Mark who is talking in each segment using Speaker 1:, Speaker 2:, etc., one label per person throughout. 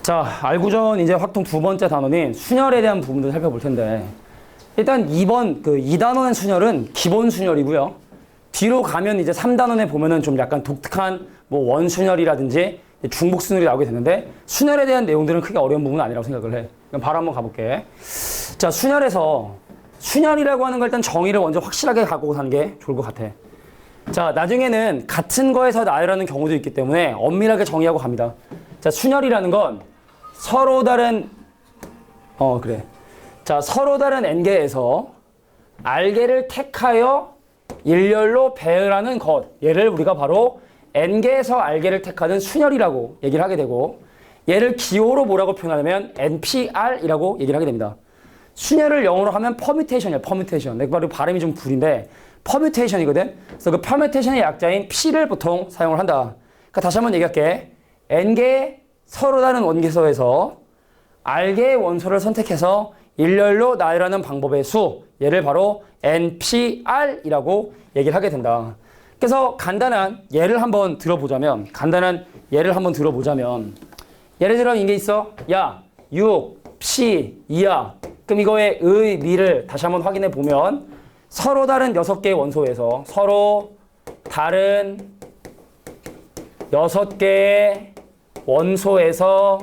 Speaker 1: 자, 알구전 이제 확통 두 번째 단원인 순열에 대한 부분도 살펴볼 텐데, 일단 2단원의 순열은 기본 순열이고요. 뒤로 가면 이제 3단원에 보면은 좀 약간 독특한 뭐 원순열이라든지 중복 순열이 나오게 되는데, 순열에 대한 내용들은 크게 어려운 부분은 아니라고 생각을 해. 그럼 바로 한번 가볼게. 자, 순열에서 순열이라고 하는 걸 일단 정의를 먼저 확실하게 갖고 가는 게 좋을 것 같아. 자, 나중에는 같은 거에서 나열하는 경우도 있기 때문에 엄밀하게 정의하고 갑니다. 자, 순열이라는 건 서로 다른 자, 서로 다른 n개에서 r개를 택하여 일렬로 배열하는 것. 얘를 우리가 바로 n개에서 r개를 택하는 순열이라고 얘기를 하게 되고, 얘를 기호로 뭐라고 표현하냐면 npr이라고 얘기를 하게 됩니다. 순열을 영어로 하면 퍼뮤테이션이야, 퍼뮤테이션. 내가 바로 발음이 좀 구린데 퍼뮤테이션이거든. 그래서 그 퍼뮤테이션의 약자인 p를 보통 사용을 한다. 그러니까 다시 한번 얘기할게. n개의 서로 다른 원개소에서 r개의 원소를 선택해서 일렬로 나열하는 방법의 수, 얘를 바로 npr이라고 얘기를 하게 된다. 그래서 간단한 예를 한번 들어보자면, 예를 들어 이게 있어. 야, 6, p, 2야. 그럼 이거의 의미를 다시 한번 확인해 보면, 서로 다른 6개의 원소에서 서로 다른 6개의 원소에서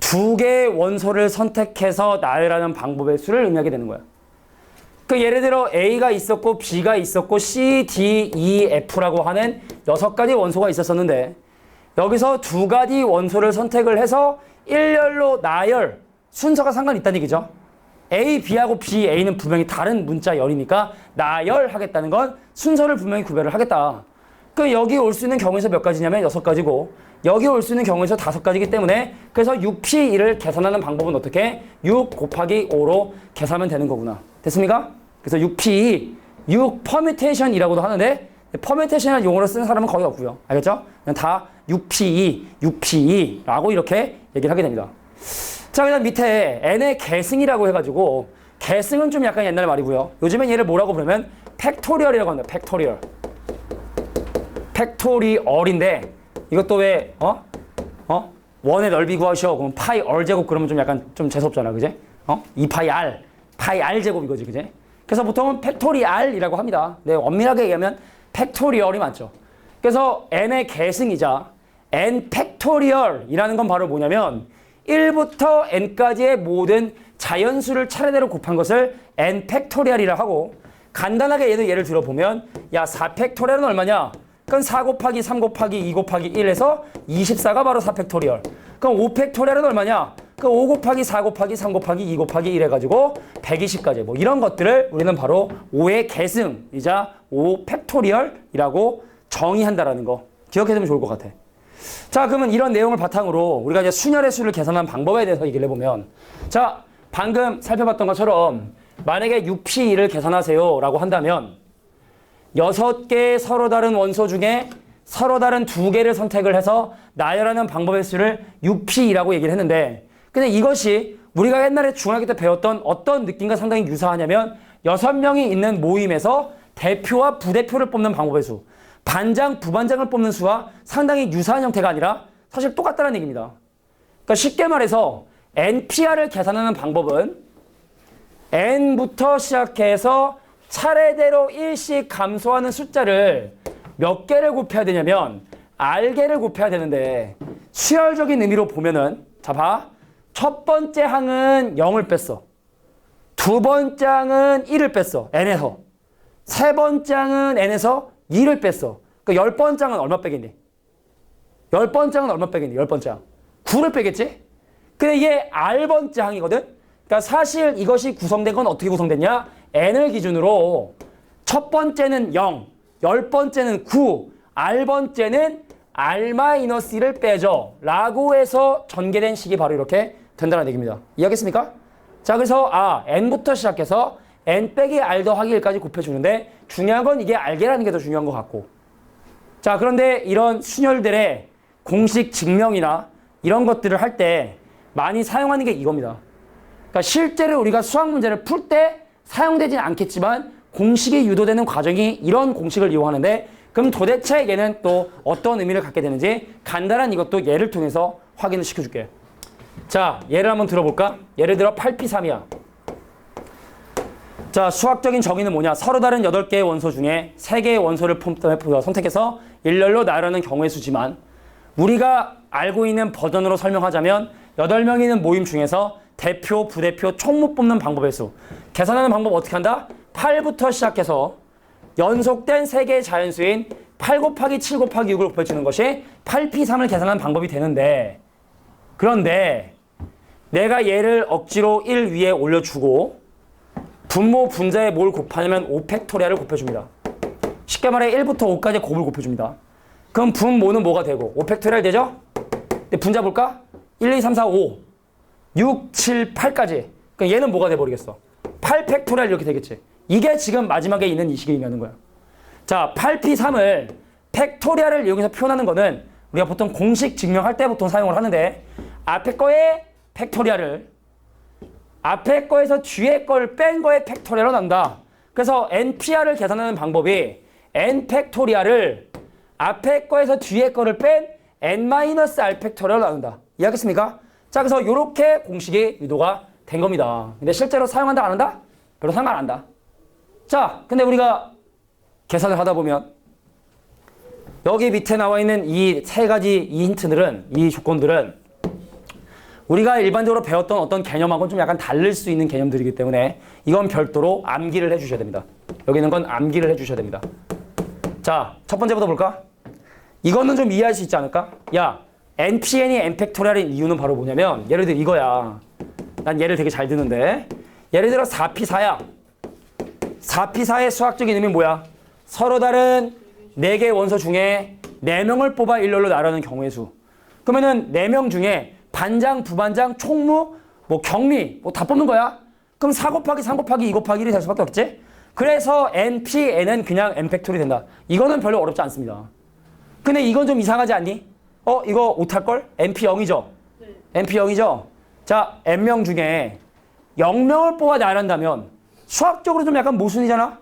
Speaker 1: 2개의 원소를 선택해서 나열하는 방법의 수를 의미하게 되는 거야. 그 예를 들어 A가 있었고 B가 있었고 C, D, E, F라고 하는 6가지 원소가 있었었는데, 여기서 2가지 원소를 선택을 해서 일렬로 나열, 순서가 상관있다는 얘기죠. A, B하고 B, A는 분명히 다른 문자 열이니까 나열하겠다는 건 순서를 분명히 구별을 하겠다. 그 여기 올 수 있는 경우에서 몇 가지냐면 6가지고, 여기 올 수 있는 경우에서 5가지이기 때문에, 그래서 6P2를 계산하는 방법은 어떻게? 6 곱하기 5로 계산하면 되는 거구나. 됐습니까? 그래서 6P2, 6 퍼뮤테이션이라고도 하는데, 퍼뮤테이션을 용어로 쓰는 사람은 거의 없고요. 알겠죠? 그냥 다 6P2, 6P2라고 이렇게 얘기를 하게 됩니다. 자, 그다음 밑에 n의 계승이라고 해가지고, 계승은 좀 약간 옛날 말이고요. 요즘엔 얘를 뭐라고 부르면 팩토리얼이라고 합니다. 팩토리얼인데, 이것도 왜 원의 넓이 구하셔. 그럼 파이 r 제곱 그러면 좀 약간 좀 재수없잖아, 그제? 2파이 r 제곱 이거지, 그제? 그래서 보통은 팩토리알이라고 합니다. 네, 엄밀하게 얘기하면 팩토리얼이 맞죠. 그래서 n의 계승이자 n 팩토리얼이라는 건 바로 뭐냐면 1부터 n까지의 모든 자연수를 차례대로 곱한 것을 n 팩토리얼이라 하고, 간단하게 얘도 예를 들어보면, 야, 4 팩토리얼은 얼마냐? 그럼 4 곱하기 3 곱하기 2 곱하기 1에서 24가 바로 4 팩토리얼. 그럼 5 팩토리얼은 얼마냐? 그 5 곱하기 4 곱하기 3 곱하기 2 곱하기 1 해가지고 120까지. 뭐 이런 것들을 우리는 바로 5의 계승이자 5 팩토리얼이라고 정의한다라는 거 기억해두면 좋을 것 같아. 자, 그러면 이런 내용을 바탕으로 우리가 이제 순열의 수를 계산하는 방법에 대해서 얘기를 해보면, 자, 방금 살펴봤던 것처럼 만약에 6P2를 계산하세요 라고 한다면 6개의 서로 다른 원소 중에 서로 다른 2개를 선택을 해서 나열하는 방법의 수를 6P2라고 얘기를 했는데, 근데 이것이 우리가 옛날에 중학교 때 배웠던 어떤 느낌과 상당히 유사하냐면 6명이 있는 모임에서 대표와 부대표를 뽑는 방법의 수, 반장, 부반장을 뽑는 수와 상당히 유사한 형태가 아니라 사실 똑같다는 얘기입니다. 그러니까 쉽게 말해서 NPR을 계산하는 방법은 N부터 시작해서 차례대로 1씩 감소하는 숫자를 몇 개를 곱해야 되냐면 R개를 곱해야 되는데, 수열적인 의미로 보면은, 자, 봐. 첫 번째 항은 0을 뺐어. 두 번째 항은 1을 뺐어. N에서. 세 번째 항은 N에서 2를 뺐어. 그 10번째 항은 얼마 빼겠니? 10번째 항은 얼마 빼겠니? 10번째 항. 9를 빼겠지? 근데 이게 R번째 항이거든? 그러니까 사실 이것이 구성된 건 어떻게 구성됐냐? N을 기준으로 첫 번째는 0, 10번째는 9, R번째는 R-1을 빼줘 라고 해서 전개된 식이 바로 이렇게 된다는 얘기입니다. 이해하겠습니까? 자, 그래서 N부터 시작해서 N 빼기 R 더하기 1까지 곱해주는데, 중요한 건 이게 R개라는 게 더 중요한 것 같고, 자, 그런데 이런 순열들의 공식 증명이나 이런 것들을 할 때 많이 사용하는 게 이겁니다. 그러니까 실제로 우리가 수학 문제를 풀 때 사용되지는 않겠지만 공식이 유도되는 과정이 이런 공식을 이용하는데, 그럼 도대체 얘는 또 어떤 의미를 갖게 되는지 간단한 이것도 예를 통해서 확인을 시켜줄게. 자, 예를 한번 들어볼까? 예를 들어 8P3이야. 자, 수학적인 정의는 뭐냐? 서로 다른 8개의 원소 중에 3개의 원소를 선택해서 일렬로 나열하는 경우의 수지만 우리가 알고 있는 버전으로 설명하자면 8명이 있는 모임 중에서 대표, 부대표, 총무 뽑는 방법의 수. 계산하는 방법 어떻게 한다? 8부터 시작해서 연속된 3개의 자연수인 8 곱하기 7 곱하기 6을 곱해주는 것이 8P3을 계산하는 방법이 되는데 그런데 내가 얘를 억지로 1 위에 올려주고 분모 분자에 뭘 곱하냐면 5팩토리얼을 곱해줍니다. 쉽게 말해 1부터 5까지 곱을 곱해줍니다. 그럼 분모는 뭐가 되고 5팩토리얼 되죠? 근데 분자 볼까? 1, 2, 3, 4, 5 6, 7, 8까지. 그럼 얘는 뭐가 돼버리겠어? 8팩토리얼 이렇게 되겠지. 이게 지금 마지막에 있는 이 식을 의미하는 거야. 자, 8P3을 팩토리얼을 이용해서 표현하는 거는 우리가 보통 공식 증명할 때 보통 사용을 하는데 앞에 거에 팩토리얼을 앞에 거에서 뒤에 걸 뺀 거에 팩토리얼로 난다. 그래서 NPR을 계산하는 방법이 N 팩토리얼을 앞에 거에서 뒤에 거를 뺀 N-R 팩토리얼로 나눈다. 이해하겠습니까? 자, 그래서 이렇게 공식이 유도가 된 겁니다. 근데 실제로 사용한다 안 한다? 별로 상관 안 한다. 자, 근데 우리가 계산을 하다 보면 여기 밑에 나와 있는 이 3가지 이 힌트들은 이 조건들은 우리가 일반적으로 배웠던 어떤 개념하고는 좀 약간 다를 수 있는 개념들이기 때문에 이건 별도로 암기를 해주셔야 됩니다. 여기 있는 건 암기를 해주셔야 됩니다. 자, 첫 번째부터 볼까? 이거는 좀 이해할 수 있지 않을까? 야, NPN이 N팩토리얼인 이유는 바로 뭐냐면 예를 들어 이거야. 난 얘를 되게 잘 드는데 예를 들어 4P4야. 4P4의 수학적인 의미는 뭐야? 서로 다른 4개의 원소 중에 4명을 뽑아 일렬로 나누는 경우의 수. 그러면은 4명 중에 반장, 부반장, 총무, 뭐 경리 뭐 다 뽑는 거야. 그럼 4 곱하기 3 곱하기 2 곱하기 1이 될 수밖에 없겠지? 그래서 NPN은 그냥 N팩토리 된다. 이거는 별로 어렵지 않습니다. 근데 이건 좀 이상하지 않니? 이거 못할걸? NP0이죠? 네. NP0이죠? 자, N명 중에 0명을 뽑아 나란다면 수학적으로 좀 약간 모순이잖아?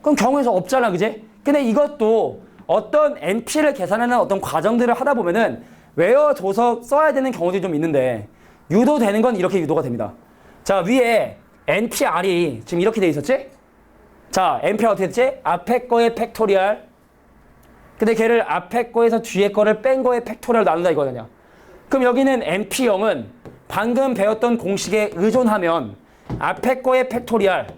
Speaker 1: 그럼 경우에서 없잖아, 그지? 근데 이것도 어떤 NP를 계산하는 어떤 과정들을 하다 보면은 외워둬서 써야 되는 경우들이 좀 있는데 유도되는 건 이렇게 유도가 됩니다. 자, 위에 NPR이 지금 이렇게 돼 있었지? 자, NPR 어떻게 됐지? 앞에 거의 팩토리얼. 근데 걔를 앞에 거에서 뒤에 거를 뺀 거의 팩토리얼 나눈다 이거냐. 그럼 여기는 NP0은 방금 배웠던 공식에 의존하면 앞에 거의 팩토리얼,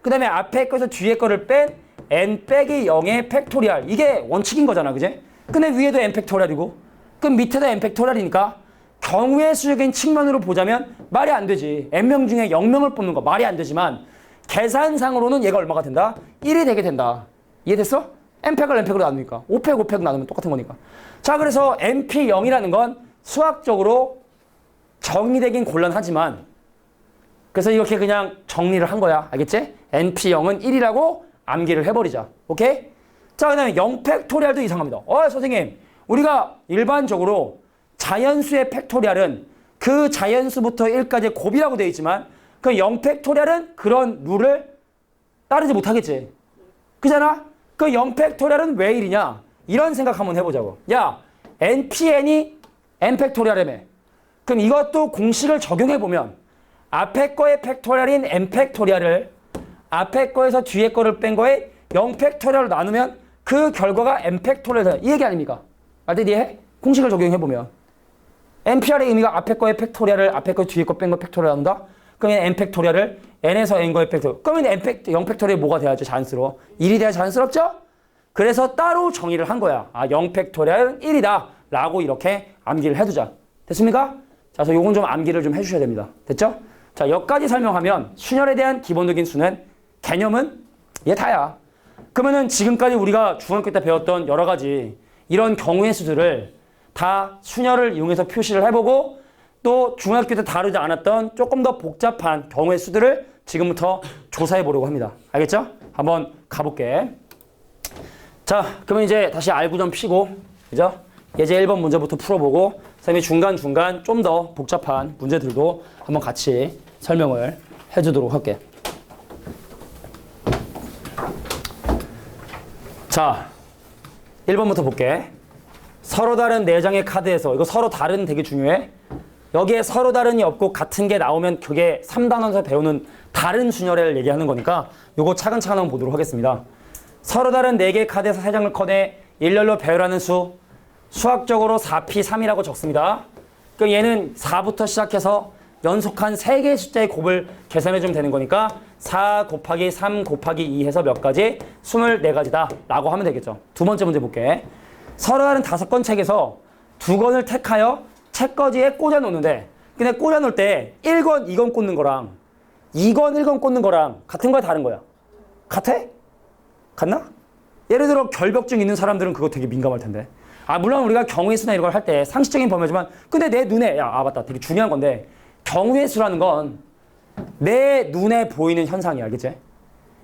Speaker 1: 그 다음에 앞에 거에서 뒤에 거를 뺀 N 빼기 0의 팩토리얼. 이게 원칙인 거잖아, 그지? 근데 위에도 N 팩토리얼이고 그럼 밑에도 N 팩토리얼이니까 경우의 수적인 측면으로 보자면 말이 안 되지. N명 중에 0명을 뽑는 거 말이 안 되지만 계산상으로는 얘가 얼마가 된다? 1이 되게 된다. 이해됐어? N팩을 N팩으로 나누니까 5팩 5팩 나누면 똑같은 거니까. 자, 그래서 NP0이라는 건 수학적으로 정의되긴 곤란하지만 그래서 이렇게 그냥 정리를 한 거야. 알겠지? NP0은 1이라고 암기를 해버리자. 오케이? 자, 그 다음에 0팩토리얼도 이상합니다. 선생님, 우리가 일반적으로 자연수의 팩토리얼은 그 자연수부터 1까지 곱이라고 되어 있지만 그 0팩토리얼은 그런 룰을 따르지 못하겠지. 그잖아? 그 0팩토리얼은 왜 1이냐? 이런 생각 한번 해보자고. 야, NPN이 N팩토리얼이라며. 그럼 이것도 공식을 적용해보면 앞에 거의 팩토리얼인 N팩토리얼을 앞에 거에서 뒤에 거를 뺀 거에 0팩토리얼로 나누면 그 결과가 N팩토리얼이다. 이 얘기 아닙니까? 알겠지? 이해해? 공식을 적용해보면 NPR의 의미가 앞에 거의 팩토리얼을 앞에 거 뒤에 거 뺀 거 팩토리얼 나눈다? 그러면 N팩토리얼을 N에서 N거의 팩토리얼. 그러면 0팩토리얼이 뭐가 돼야죠? 자연스러워. 1이 돼야 자연스럽죠? 그래서 따로 정의를 한 거야. 0팩토리얼은 1이다. 라고 이렇게 암기를 해두자. 됐습니까? 자, 그래서 요건 좀 암기를 좀 해주셔야 됩니다. 됐죠? 자, 여기까지 설명하면 순열에 대한 기본적인 수는 개념은 얘 다야. 그러면은 지금까지 우리가 중학교 때 배웠던 여러 가지 이런 경우의 수들을 다 순열을 이용해서 표시를 해보고 또 중학교 때 다루지 않았던 조금 더 복잡한 경우의 수들을 지금부터 조사해 보려고 합니다. 알겠죠? 한번 가볼게. 자, 그러면 이제 다시 R9점 피고, 그죠? 예제 1번 문제부터 풀어보고, 선생님이 중간중간 좀 더 복잡한 문제들도 한번 같이 설명을 해주도록 할게. 자, 1번부터 볼게. 서로 다른 4장의 카드에서, 이거 서로 다른 되게 중요해. 여기에 서로 다른이 없고 같은 게 나오면 그게 3단원에서 배우는 다른 순열애를 얘기하는 거니까 요거 차근차근 한번 보도록 하겠습니다. 서로 다른 4개의 카드에서 3장을 꺼내 일렬로 배열하는 수, 수학적으로 4P3이라고 적습니다. 그럼 얘는 4부터 시작해서 연속한 3개의 숫자의 곱을 계산해 주면 되는 거니까 4 곱하기 3 곱하기 2 해서 몇 가지? 24가지다 라고 하면 되겠죠. 두 번째 문제 볼게. 서로 다른 5권 책에서 2권을 택하여 책거지에 꽂아 놓는데, 근데 꽂아 놓을 때 1권, 2권 꽂는 거랑 2권, 1권 꽂는 거랑 같은 거야, 다른 거야? 같아? 같나? 예를 들어 결벽증 있는 사람들은 그거 되게 민감할 텐데. 물론 우리가 경우의 수나 이런 걸 할 때 상식적인 범위지만, 근데 내 눈에, 맞다, 되게 중요한 건데, 경우의 수라는 건 내 눈에 보이는 현상이야, 알겠지?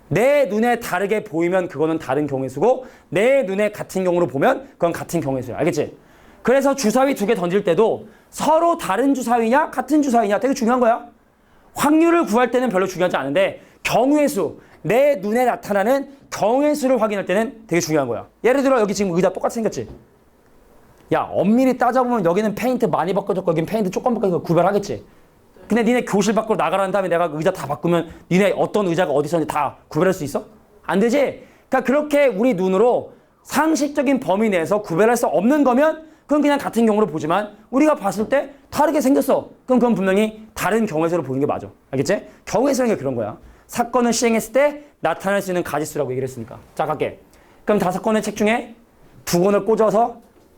Speaker 1: 내 눈에 다르게 보이면 그거는 다른 경우의 수고, 내 눈에 같은 경우로 보면 그건 같은 경우의 수야, 알겠지? 그래서 주사위 2개 던질 때도 서로 다른 주사위냐 같은 주사위냐 되게 중요한 거야. 확률을 구할 때는 별로 중요하지 않은데 경우의 수, 내 눈에 나타나는 경우의 수를 확인할 때는 되게 중요한 거야. 예를 들어 여기 지금 의자 똑같이 생겼지? 야, 엄밀히 따져보면 여기는 페인트 많이 바꿔줬고 여기는 페인트 조금 바꿔서 구별하겠지? 근데 니네 교실 밖으로 나가라는 다음에 내가 의자 다 바꾸면 니네 어떤 의자가 어디서 있는지 다 구별할 수 있어? 안 되지? 그러니까 그렇게 우리 눈으로 상식적인 범위 내에서 구별할 수 없는 거면 그건 그냥 같은 경우로 보지만 우리가 봤을 때 다르게 생겼어. 그럼 그건 분명히 다른 경우의 수로 보는 게 맞아. 알겠지? 경우의 수라는 게 그런 거야. 사건을 시행했을 때 나타날 수 있는 가지수라고 얘기를 했으니까. 자, 갈게. 그럼 5권의 책 중에 2권을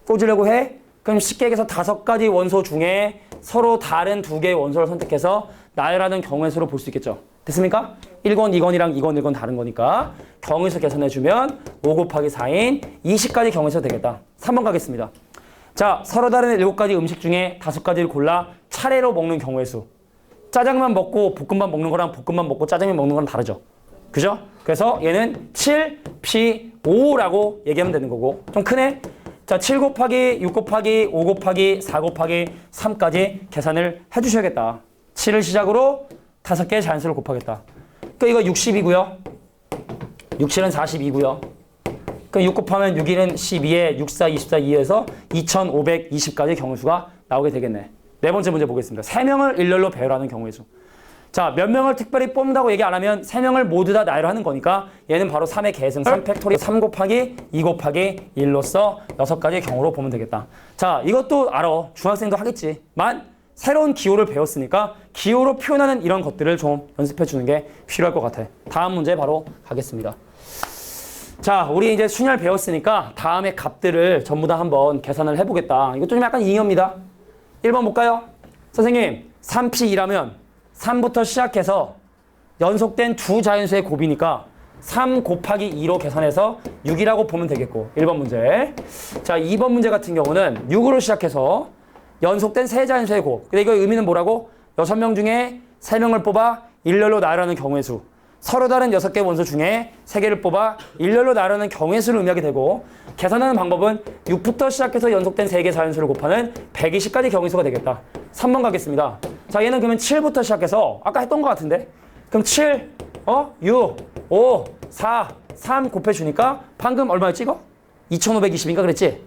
Speaker 1: 꽂으려고 해. 그럼 쉽게 얘기해서 5가지 원소 중에 서로 다른 2개의 원소를 선택해서 나열하는 경우의 수로 볼 수 있겠죠. 됐습니까? 1권, 2권이랑 2권, 1권 다른 거니까 경우의 수 계산해주면 5 곱하기 4인 20가지 경우의 수가 되겠다. 3번 가겠습니다. 자, 서로 다른 7가지 음식 중에 5가지를 골라 차례로 먹는 경우의 수. 짜장면 먹고 볶음밥 먹는 거랑 볶음밥 먹고 짜장면 먹는 거랑 다르죠. 그죠? 그래서 얘는 7P5라고 얘기하면 되는 거고. 좀 크네? 자, 7 곱하기 6 곱하기 5 곱하기 4 곱하기 3까지 계산을 해주셔야겠다. 7을 시작으로 5개의 자연수를 곱하겠다. 그러니까 이거 60이고요. 67은 42고요. 그럼 6 곱하면 6일은 12에 64, 24, 2에서 2520까지 경우수가 나오게 되겠네. 네 번째 문제 보겠습니다. 3명을 일렬로 배열하는 경우의 수. 자, 몇 명을 특별히 뽑는다고 얘기 안 하면 3명을 모두 다 나열하는 거니까 얘는 바로 3의 계승, 3팩토리 3 곱하기 2 곱하기 1로서 6가지의 경우로 보면 되겠다. 자, 이것도 알아. 중학생도 하겠지만 새로운 기호를 배웠으니까 기호로 표현하는 이런 것들을 좀 연습해 주는 게 필요할 것 같아. 다음 문제 바로 가겠습니다. 자, 우리 이제 순열 배웠으니까 다음에 값들을 전부 다 한번 계산을 해보겠다. 이것도 좀 약간 잉여입니다. 1번 볼까요? 선생님, 3P2라면 3부터 시작해서 연속된 두 자연수의 곱이니까 3 곱하기 2로 계산해서 6이라고 보면 되겠고. 1번 문제. 자, 2번 문제 같은 경우는 6으로 시작해서 연속된 세 자연수의 곱. 근데 이거 의미는 뭐라고? 6명 중에 3명을 뽑아 일렬로 나열하는 경우의 수. 서로 다른 6개 원소 중에 3개를 뽑아 일렬로 나열하는 경우의 수를 의미하게 되고, 계산하는 방법은 6부터 시작해서 연속된 3개 자연수를 곱하는 120가지 경우의 수가 되겠다. 3번 가겠습니다. 자, 얘는 그러면 7부터 시작해서 아까 했던 것 같은데? 그럼 7, 6, 5, 4, 3 곱해주니까 방금 얼마였지 이거? 2520인가 그랬지?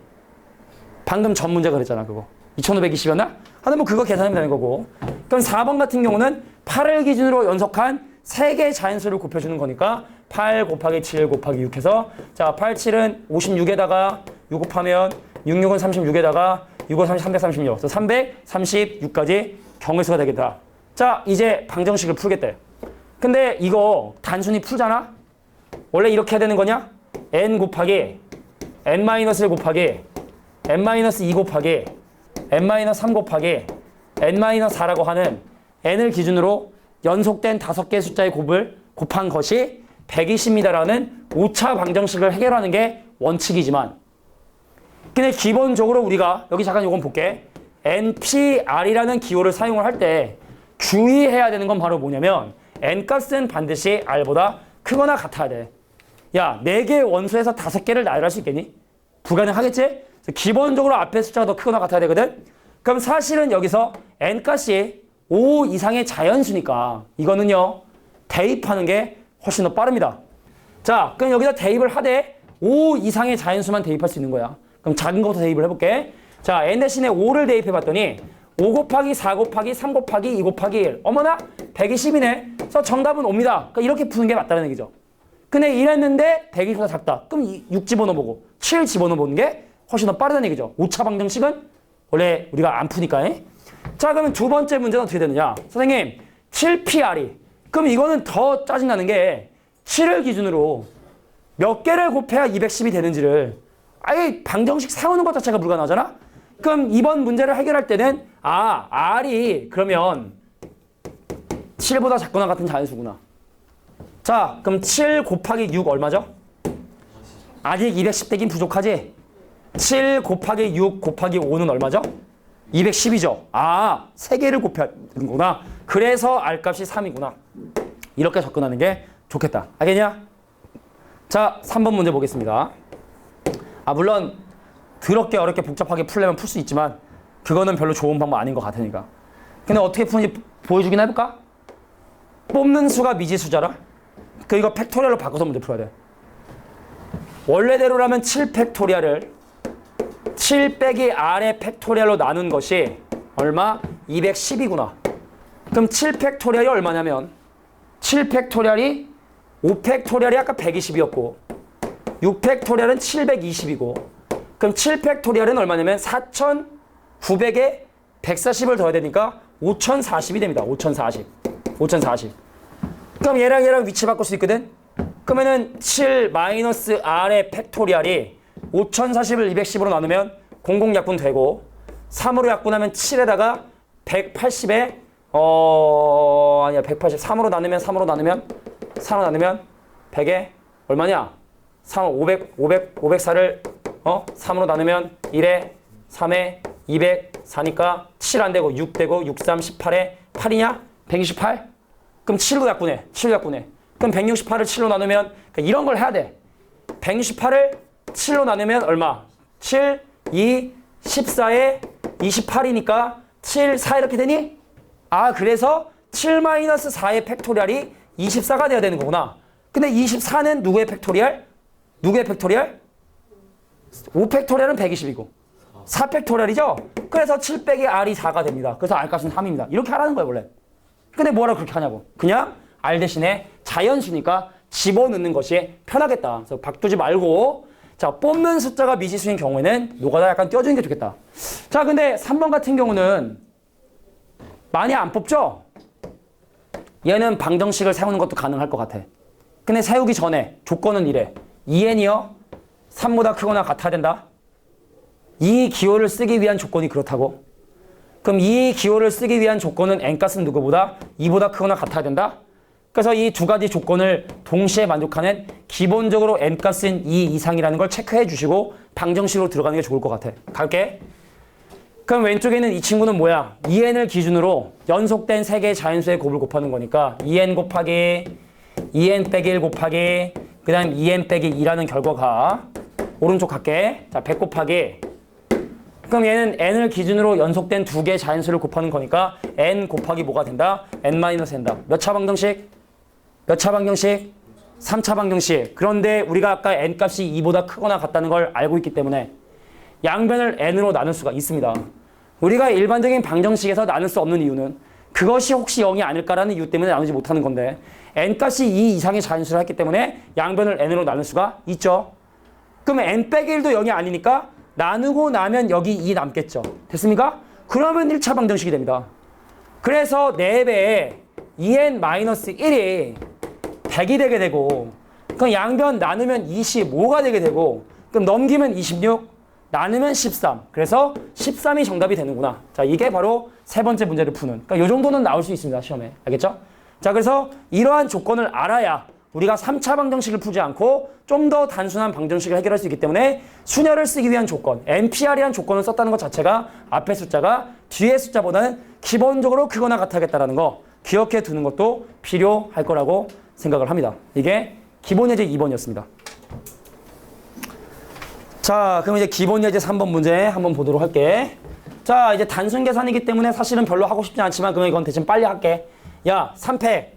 Speaker 1: 방금 전 문제가 그랬잖아 그거. 2520이었나? 하여튼 뭐 그거 계산하면 되는 거고. 그럼 4번 같은 경우는 8을 기준으로 연속한 3개의 자연수를 곱해주는 거니까 8 곱하기 7 곱하기 6 해서, 자, 8, 7은 56에다가 6 곱하면 6, 6은 36에다가 6, 5, 30, 336. 그래서 336까지 경우의 수가 되겠다. 자, 이제 방정식을 풀겠대. 근데 이거 단순히 풀잖아? 원래 이렇게 해야 되는 거냐? n 곱하기 n-1 곱하기 n-2 곱하기 n-3 곱하기 n-4라고 하는 n을 기준으로 연속된 5개의 숫자의 곱을 곱한 것이 120m라는 5차 방정식을 해결하는 게 원칙이지만, 근데 기본적으로 우리가 여기 잠깐 이건 볼게. NPR이라는 기호를 사용을 할 때 주의해야 되는 건 바로 뭐냐면 N값은 반드시 R보다 크거나 같아야 돼. 야, 4개의 원소에서 5개를 나열할 수 있겠니? 불가능하겠지? 기본적으로 앞에 숫자가 더 크거나 같아야 되거든? 그럼 사실은 여기서 N값이 5 이상의 자연수니까 이거는요, 대입하는 게 훨씬 더 빠릅니다. 자, 그럼 여기다 대입을 하되 5 이상의 자연수만 대입할 수 있는 거야. 그럼 작은 것부터 대입을 해볼게. 자, n 대신에 5를 대입해봤더니 5 곱하기 4 곱하기 3 곱하기 2 곱하기 1. 어머나 120이네. 그래서 정답은 5입니다. 그러니까 이렇게 푸는 게 맞다는 얘기죠. 근데 이랬는데 120보다 작다. 그럼 6 집어넣어보고 7 집어넣어보는 게 훨씬 더 빠르다는 얘기죠. 5차 방정식은 원래 우리가 안 푸니까. 자, 그러면 두 번째 문제는 어떻게 되느냐. 선생님 7PR이. 그럼 이거는 더 짜증나는 게 7을 기준으로 몇 개를 곱해야 210이 되는지를 아예 방정식 세우는 것 자체가 불가능하잖아. 그럼 이번 문제를 해결할 때는 R이 그러면 7보다 작거나 같은 자연수구나. 자, 그럼 7 곱하기 6 얼마죠? 아직 210 되긴 부족하지? 7 곱하기 6 곱하기 5는 얼마죠? 210이죠. 3개를 곱해야 되는구나. 그래서 R값이 3이구나. 이렇게 접근하는 게 좋겠다. 알겠냐? 자, 3번 문제 보겠습니다. 물론 더럽게 어렵게 복잡하게 풀려면 풀 수 있지만 그거는 별로 좋은 방법 아닌 것 같으니까. 근데 어떻게 푸는지 보여주긴 해볼까? 뽑는 수가 미지수잖아? 이거 팩토리얼로 바꿔서 문제 풀어야 돼. 원래대로라면 7 팩토리얼을 7 빼기 R의 팩토리얼로 나눈 것이 얼마? 210이구나. 그럼 7 팩토리얼이 얼마냐면 7 팩토리얼이 5 팩토리얼이 아까 120이었고 6 팩토리얼은 720이고 그럼 7 팩토리얼은 얼마냐면 4900에 140을 더해야 되니까 5040이 됩니다. 5040. 그럼 얘랑 위치 바꿀 수 있거든? 그러면은 7 마이너스 R의 팩토리얼이 5040을 210으로 나누면 00 약분 되고 3으로 약분하면 7에다가 180에 180 3으로 나누면 100에 얼마냐? 504를 3으로 나누면 1에 3에 204니까 7 안 되고 6 되고 6, 3, 18에 8이냐? 168? 그럼 7로 약분해. 그럼 168을 7로 나누면 그러니까 이런 걸 해야 돼. 168을 7로 나누면 얼마? 7, 2, 14에 28이니까 7, 4 이렇게 되니? 그래서 7-4의 팩토리얼이 24가 돼야 되는 거구나. 근데 24는 누구의 팩토리얼? 5 팩토리얼은 120이고 4 팩토리얼이죠? 그래서 7 빼기 R이 4가 됩니다. 그래서 R값은 3입니다. 이렇게 하라는 거예요 원래. 근데 뭐라고 그렇게 하냐고. 그냥 R 대신에 자연수니까 집어넣는 것이 편하겠다. 그래서 바꾸지 말고 자, 뽑는 숫자가 미지수인 경우에는 노가다 약간 띄워주는 게 좋겠다. 자, 근데 3번 같은 경우는 많이 안 뽑죠? 얘는 방정식을 세우는 것도 가능할 것 같아. 근데 세우기 전에 조건은 이래. 2n이요? 3보다 크거나 같아야 된다. 이 기호를 쓰기 위한 조건이 그렇다고. 그럼 이 기호를 쓰기 위한 조건은 n값은 누구보다 2보다 크거나 같아야 된다. 그래서 이 두 가지 조건을 동시에 만족하는 기본적으로 n값은 2 이상이라는 걸 체크해 주시고 방정식으로 들어가는 게 좋을 것 같아. 갈게. 그럼 왼쪽에 있는 이 친구는 뭐야? 2n을 기준으로 연속된 3개의 자연수의 곱을 곱하는 거니까 2n 곱하기 2n 빼기 1 곱하기 그 다음 2n 빼기 2라는 결과가 오른쪽 갈게. 자, 100 곱하기 그럼 얘는 n을 기준으로 연속된 2개의 자연수를 곱하는 거니까 n 곱하기 뭐가 된다? n-n다. 몇 차 방정식? 3차 방정식. 그런데 우리가 아까 n값이 2보다 크거나 같다는 걸 알고 있기 때문에 양변을 n으로 나눌 수가 있습니다. 우리가 일반적인 방정식에서 나눌 수 없는 이유는 그것이 혹시 0이 아닐까라는 이유 때문에 나누지 못하는 건데 n값이 2 이상의 자연수를 했기 때문에 양변을 n으로 나눌 수가 있죠. 그러면 n 빼기 1도 0이 아니니까 나누고 나면 여기 2 남겠죠. 됐습니까? 그러면 1차 방정식이 됩니다. 그래서 4배에 2n-1이 100이 되게 되고 그럼 양변 나누면 25가 되게 되고 그럼 넘기면 26 나누면 13. 그래서 13이 정답이 되는구나. 자, 이게 바로 세 번째 문제를 푸는. 그러니까 이 정도는 나올 수 있습니다. 시험에. 알겠죠? 자, 그래서 이러한 조건을 알아야 우리가 3차 방정식을 풀지 않고 좀 더 단순한 방정식을 해결할 수 있기 때문에 순열을 쓰기 위한 조건, NPR이란 조건을 썼다는 것 자체가 앞에 숫자가 뒤에 숫자보다는 기본적으로 크거나 같아야겠다는 거 기억해 두는 것도 필요할 거라고 생각을 합니다. 이게 기본 예제 2번이었습니다. 자, 그럼 이제 기본 예제 3번 문제 한번 보도록 할게. 자, 이제 단순 계산이기 때문에 사실은 별로 하고 싶지 않지만 그러면 이건 대신 빨리 할게. 야, 3팩.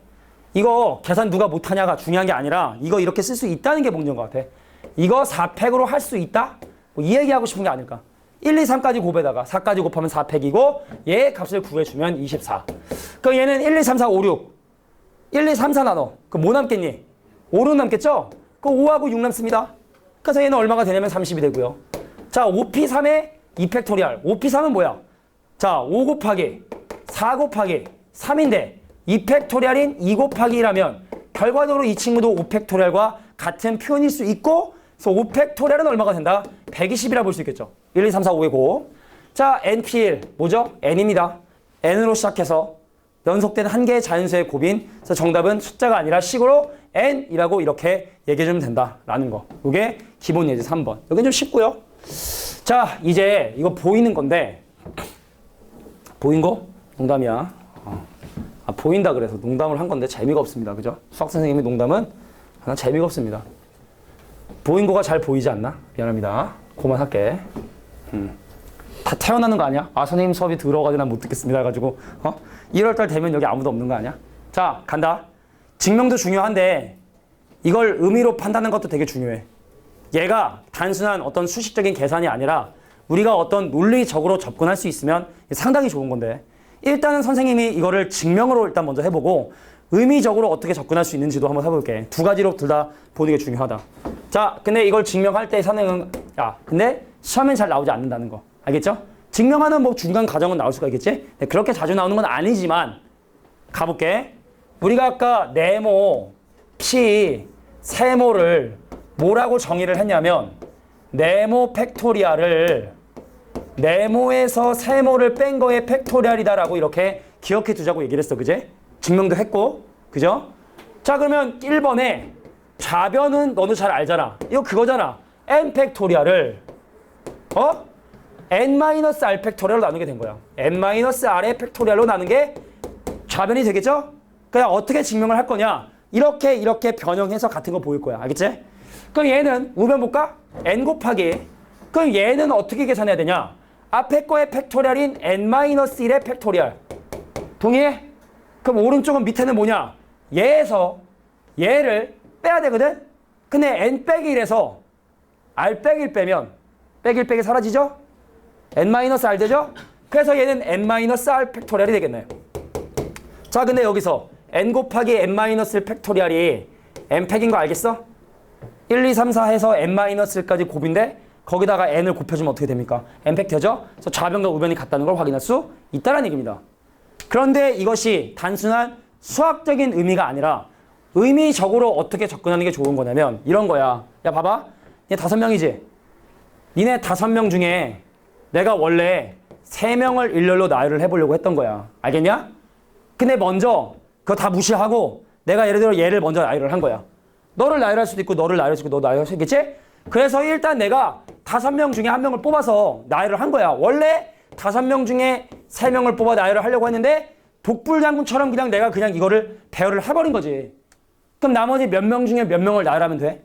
Speaker 1: 이거 계산 누가 못하냐가 중요한 게 아니라 이거 이렇게 쓸 수 있다는 게 문제인 것 같아. 이거 4팩으로 할 수 있다? 뭐 이 얘기하고 싶은 게 아닐까. 1, 2, 3까지 곱에다가 4까지 곱하면 4팩이고 얘 값을 구해주면 24. 그럼 얘는 1, 2, 3, 4, 5, 6. 1, 2, 3, 4 나눠. 그럼 뭐 남겠니? 5는 남겠죠? 그 5하고 6 남습니다. 그래서 얘는 얼마가 되냐면 30이 되고요. 자, 5p3의 2팩토리얼. 5p3은 뭐야? 자, 5 곱하기 4 곱하기 3인데 2팩토리얼인 2 곱하기 1하면 결과적으로 이 친구도 5팩토리얼과 같은 표현일 수 있고, 그래서 5팩토리얼은 얼마가 된다? 120이라 볼 수 있겠죠. 1, 2, 3, 4, 5의 고. 자, NP1 뭐죠? N입니다. N으로 시작해서 연속된 한 개의 자연수의 곱인, 그래서 정답은 숫자가 아니라 식으로 N이라고 이렇게 얘기해주면 된다라는 거. 이게 기본 예제 3번. 여긴 좀 쉽고요. 자, 이제 이거 보이는 건데, 보인 거? 농담이야. 보인다 그래서 농담을 한 건데 재미가 없습니다. 그죠? 수학 선생님의 농담은 하나 재미가 없습니다. 보인 거가 잘 보이지 않나? 미안합니다. 그만할게. 다 태어나는 거 아니야? 아, 선생님 수업이 들어가지 난 못 듣겠습니다 해가지고 1월달 되면 여기 아무도 없는 거 아니야? 자, 간다. 증명도 중요한데 이걸 의미로 판단하는 것도 되게 중요해. 얘가 단순한 어떤 수식적인 계산이 아니라 우리가 어떤 논리적으로 접근할 수 있으면 상당히 좋은 건데, 일단은 선생님이 이거를 증명으로 일단 먼저 해보고 의미적으로 어떻게 접근할 수 있는지도 한번 해볼게. 두 가지로 둘 다 보는 게 중요하다. 자, 근데 이걸 증명할 때 선생님은 근데 시험엔 잘 나오지 않는다는 거 알겠죠? 증명하는 뭐 중간 과정은 나올 수가 있겠지? 그렇게 자주 나오는 건 아니지만 가볼게. 우리가 아까 네모, 피, 세모를 뭐라고 정의를 했냐면 네모 팩토리얼을 네모에서 세모를 뺀 거의 팩토리얼이다라고 이렇게 기억해 두자고 얘기를 했어. 그제? 증명도 했고. 그죠? 자, 그러면 1번에 좌변은 너도 잘 알잖아. 이거 그거잖아. n 팩토리얼을 n-r 팩토리얼로 나누게 된 거야. n-r의 팩토리얼로 나눈 게 좌변이 되겠죠? 그냥 어떻게 증명을 할 거냐? 이렇게 변형해서 같은 거 보일 거야. 알겠지? 그럼 얘는 우변 볼까? n 곱하기. 그럼 얘는 어떻게 계산해야 되냐? 앞에 거의 팩토리얼인 n-1의 팩토리얼. 동의해? 그럼 오른쪽은 밑에는 뭐냐? 얘에서 얘를 빼야 되거든? 근데 n 빼기 1에서 r 빼기 1 빼면 빼기 1 빼기 사라지죠? n-r 되죠? 그래서 얘는 n-r 팩토리얼이 되겠네요. 자, 근데 여기서 n 곱하기 n-를 팩토리얼이 n 팩인 거 알겠어? 1, 2, 3, 4 해서 n-1까지 곱인데 거기다가 n을 곱해주면 어떻게 됩니까? n 팩 되죠? 그래서 좌변과 우변이 같다는 걸 확인할 수 있다는 얘기입니다. 그런데 이것이 단순한 수학적인 의미가 아니라 의미적으로 어떻게 접근하는 게 좋은 거냐면 이런 거야. 야, 봐봐. 얘 5명이지? 니네 5명 중에 내가 원래 3명을 일렬로 나열을 해보려고 했던 거야. 알겠냐? 근데 먼저 그거 다 무시하고 내가 예를 들어 얘를 먼저 나열을 한 거야. 너를 나열할 수도 있고 너를 나열할 수도 있고 너 나열할 수 있겠지? 그래서 일단 내가 5명 중에 1명을 뽑아서 나열을 한 거야. 원래 5명 중에 3명을 뽑아 나열을 하려고 했는데 독불장군처럼 내가 그냥 이거를 배열을 해버린 거지. 그럼 나머지 몇 명 중에 몇 명을 나열하면 돼?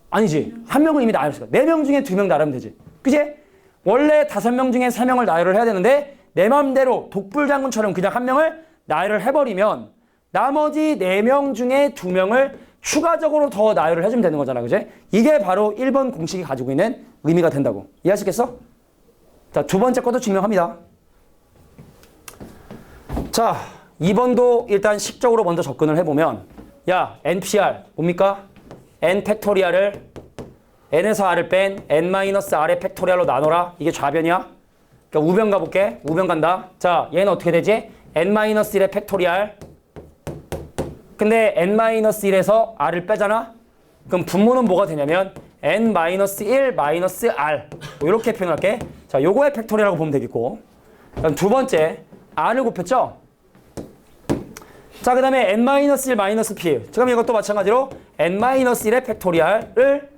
Speaker 1: 아니지. 1명은 이미 나열했어. 4명 중에 2명 나열하면 되지. 그치? 원래 5명 중에 3명을 나열을 해야 되는데 내 맘대로 독불장군처럼 그냥 1명을 나열을 해버리면 나머지 4명 중에 2명을 추가적으로 더 나열을 해주면 되는 거잖아. 그치? 이게 바로 1번 공식이 가지고 있는 의미가 된다고. 이해하시겠어? 자, 두 번째 것도 증명합니다. 자, 2번도 일단 식적으로 먼저 접근을 해보면 야, NPR 뭡니까? N 팩토리얼을 N에서 R을 뺀 N-R의 팩토리얼로 나눠라. 이게 좌변이야. 그러니까 우변 가볼게. 우변 간다. 자, 얘는 어떻게 되지? N-1의 팩토리얼. 근데 N-1에서 R을 빼잖아? 그럼 분모는 뭐가 되냐면 N-1 R 뭐 이렇게 표현할게. 자, 요거의 팩토리얼이라고 보면 되겠고. 그럼 두 번째 R을 곱했죠? 자, 그 다음에 N-1 P. 지금 이것도 마찬가지로 N-1의 팩토리얼을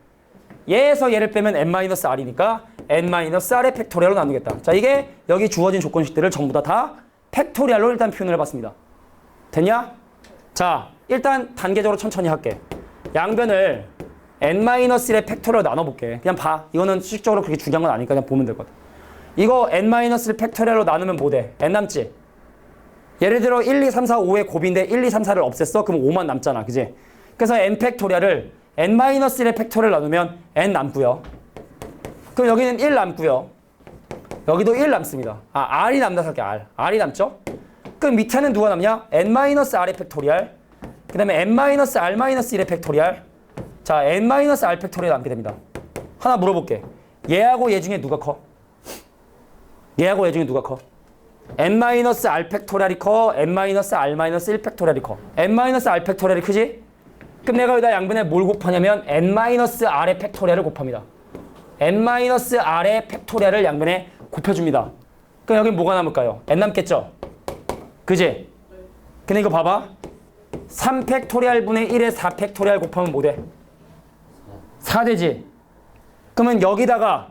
Speaker 1: 얘에서 얘를 빼면 N-R이니까 N-R의 팩토리얼로 나누겠다. 자, 이게 여기 주어진 조건식들을 전부 다 팩토리얼로 일단 표현을 해봤습니다. 됐냐? 자, 일단 단계적으로 천천히 할게. 양변을 N-1의 팩토리얼로 나눠볼게. 그냥 봐. 이거는 수식적으로 그렇게 중요한 건 아니니까 그냥 보면 될 것 같아. 이거 N-를 팩토리얼로 나누면 뭐 돼? N 남지? 예를 들어 1, 2, 3, 4, 5의 곱인데 1, 2, 3, 4를 없앴어? 그럼 5만 남잖아. 그지? 그래서 N 팩토리얼을 n-1의 팩토리얼 나누면 n 남고요. 그럼 여기는 1 남고요. 여기도 1 남습니다. r이 남다 할게. r이 남죠? 그럼 밑에는 누가 남냐? n-r의 팩토리얼. 그 다음에 n-r-1의 팩토리얼. 자, n-r 팩토리얼 남게 됩니다. 하나 물어볼게. 얘하고 얘 중에 누가 커? 얘하고 얘 중에 누가 커? n-r 팩토리얼이 커? n-r-1 팩토리얼이 커? n-r 팩토리얼이 크지? 그럼 내가 여기다 양변에 뭘 곱하냐면 n-r의 팩토리얼을 곱합니다. n-r의 팩토리얼을 양변에 곱해줍니다. 그럼 여기 뭐가 남을까요? n 남겠죠? 그지? 근데 이거 봐봐. 3팩토리얼 분의 1에 4팩토리얼 곱하면 뭐 돼? 4 되지? 그러면 여기다가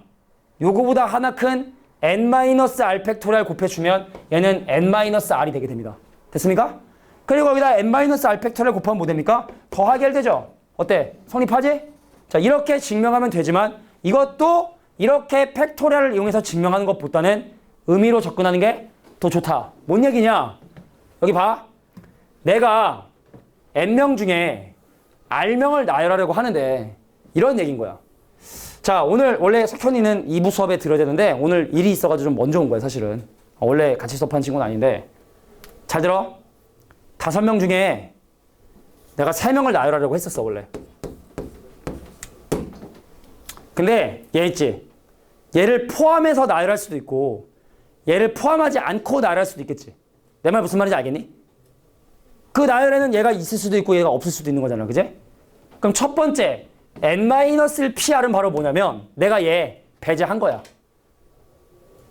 Speaker 1: 요거보다 하나 큰 n-r 팩토리얼 곱해주면 얘는 n-r이 되게 됩니다. 됐습니까? 그리고 여기다 n-r 팩토리얼 곱하면 뭐 됩니까? 더하기 1 되죠? 어때? 성립하지? 자, 이렇게 증명하면 되지만 이것도 이렇게 팩토리얼을 이용해서 증명하는 것보다는 의미로 접근하는 게 더 좋다. 뭔 얘기냐? 여기 봐. 내가 n명 중에 r명을 나열하려고 하는데 이런 얘기인 거야. 자, 오늘 원래 석현이는 2부 수업에 들어야 되는데 오늘 일이 있어가지고 좀 먼저 온 거야, 사실은. 원래 같이 수업한 친구는 아닌데. 잘 들어. 5명 중에 내가 3명을 나열하려고 했었어, 원래. 근데 얘 있지? 얘를 포함해서 나열할 수도 있고 얘를 포함하지 않고 나열할 수도 있겠지. 내 말 무슨 말인지 알겠니? 그 나열에는 얘가 있을 수도 있고 얘가 없을 수도 있는 거잖아, 그지? 그럼 첫 번째 n-PR은 바로 뭐냐면 내가 얘 배제한 거야.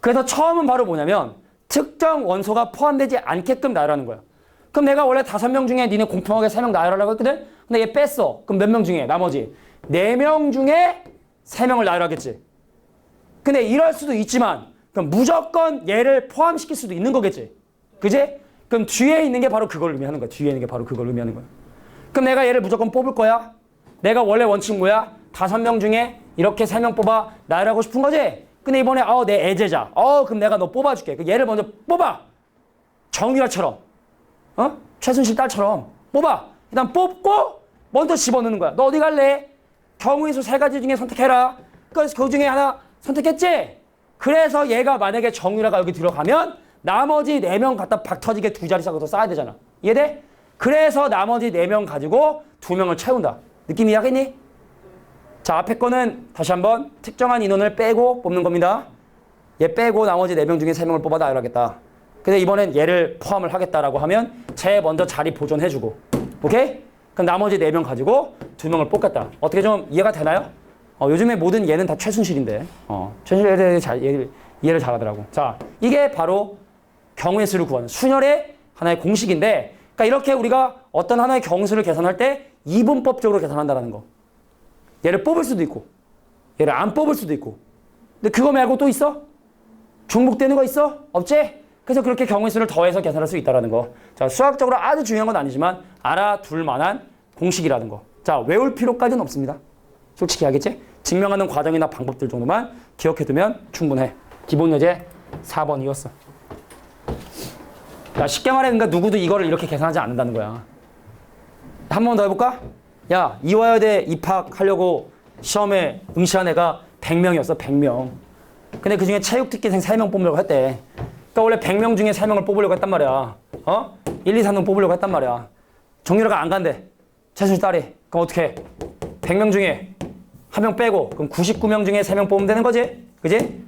Speaker 1: 그래서 처음은 바로 뭐냐면 특정 원소가 포함되지 않게끔 나열하는 거야. 그럼 내가 원래 5명 중에 니네 공평하게 3명 나열하려고 했거든? 근데 얘 뺐어. 그럼 몇 명 중에? 나머지 4명 중에 3명을 나열하겠지. 근데 이럴 수도 있지만 그럼 무조건 얘를 포함시킬 수도 있는 거겠지. 그지? 그럼 뒤에 있는 게 바로 그걸 의미하는 거야. 뒤에 있는 게 바로 그걸 의미하는 거야. 그럼 내가 얘를 무조건 뽑을 거야? 내가 원래 원칙 뭐야? 5명 중에 이렇게 3명 뽑아 나열하고 싶은 거지? 근데 이번에 내 애제자. 그럼 내가 너 뽑아줄게. 얘를 먼저 뽑아. 정유라처럼. 최순실 딸처럼 뽑아. 일단 뽑고 먼저 집어넣는 거야. 너 어디 갈래? 경우의 수 3가지 중에 선택해라. 그래서 그 중에 하나 선택했지? 그래서 얘가 만약에 정유라가 여기 들어가면 나머지 4명 갖다 박 터지게 2자리 싹을 쌓아야 되잖아. 이해돼? 그래서 나머지 4명 가지고 2명을 채운다. 느낌 이해하겠니? 자, 앞에 거는 다시 한번 특정한 인원을 빼고 뽑는 겁니다. 얘 빼고 나머지 4명 중에 3명을 뽑아 나열하겠다. 근데 이번엔 얘를 포함을 하겠다라고 하면 쟤 먼저 자리 보존해주고. 오케이? 그럼 나머지 4명 가지고 2명을 뽑겠다. 어떻게 좀 이해가 되나요? 요즘에 모든 얘는 다 최순실인데. 최순실 이해를 잘하더라고. 자, 이게 바로 경우의 수를 구하는 순열의 하나의 공식인데, 그러니까 이렇게 우리가 어떤 하나의 경우수를 계산할 때 이분법적으로 계산한다는 거. 얘를 뽑을 수도 있고, 얘를 안 뽑을 수도 있고. 근데 그거 말고 또 있어? 중복되는 거 있어? 없지? 그래서 그렇게 경우의 수를 더해서 계산할 수 있다는 거. 자, 수학적으로 아주 중요한 건 아니지만 알아둘 만한 공식이라는 거. 자, 외울 필요까지는 없습니다. 솔직히 하겠지? 증명하는 과정이나 방법들 정도만 기억해두면 충분해. 기본 예제 4번이었어. 야, 쉽게 말해, 그러니까 누구도 이거를 이렇게 계산하지 않는다는 거야. 한 번 더 해볼까? 야, 이화여대 입학하려고 시험에 응시한 애가 100명이었어, 100명. 근데 그 중에 체육특기생 3명 뽑으려고 했대. 그러니까 원래 100명 중에 3명을 뽑으려고 했단 말이야. 1, 2, 3명 뽑으려고 했단 말이야. 정유라가 안 간대. 최순실 딸이. 그럼 어떻게 해? 100명 중에 1명 빼고 그럼 99명 중에 3명 뽑으면 되는 거지? 그지?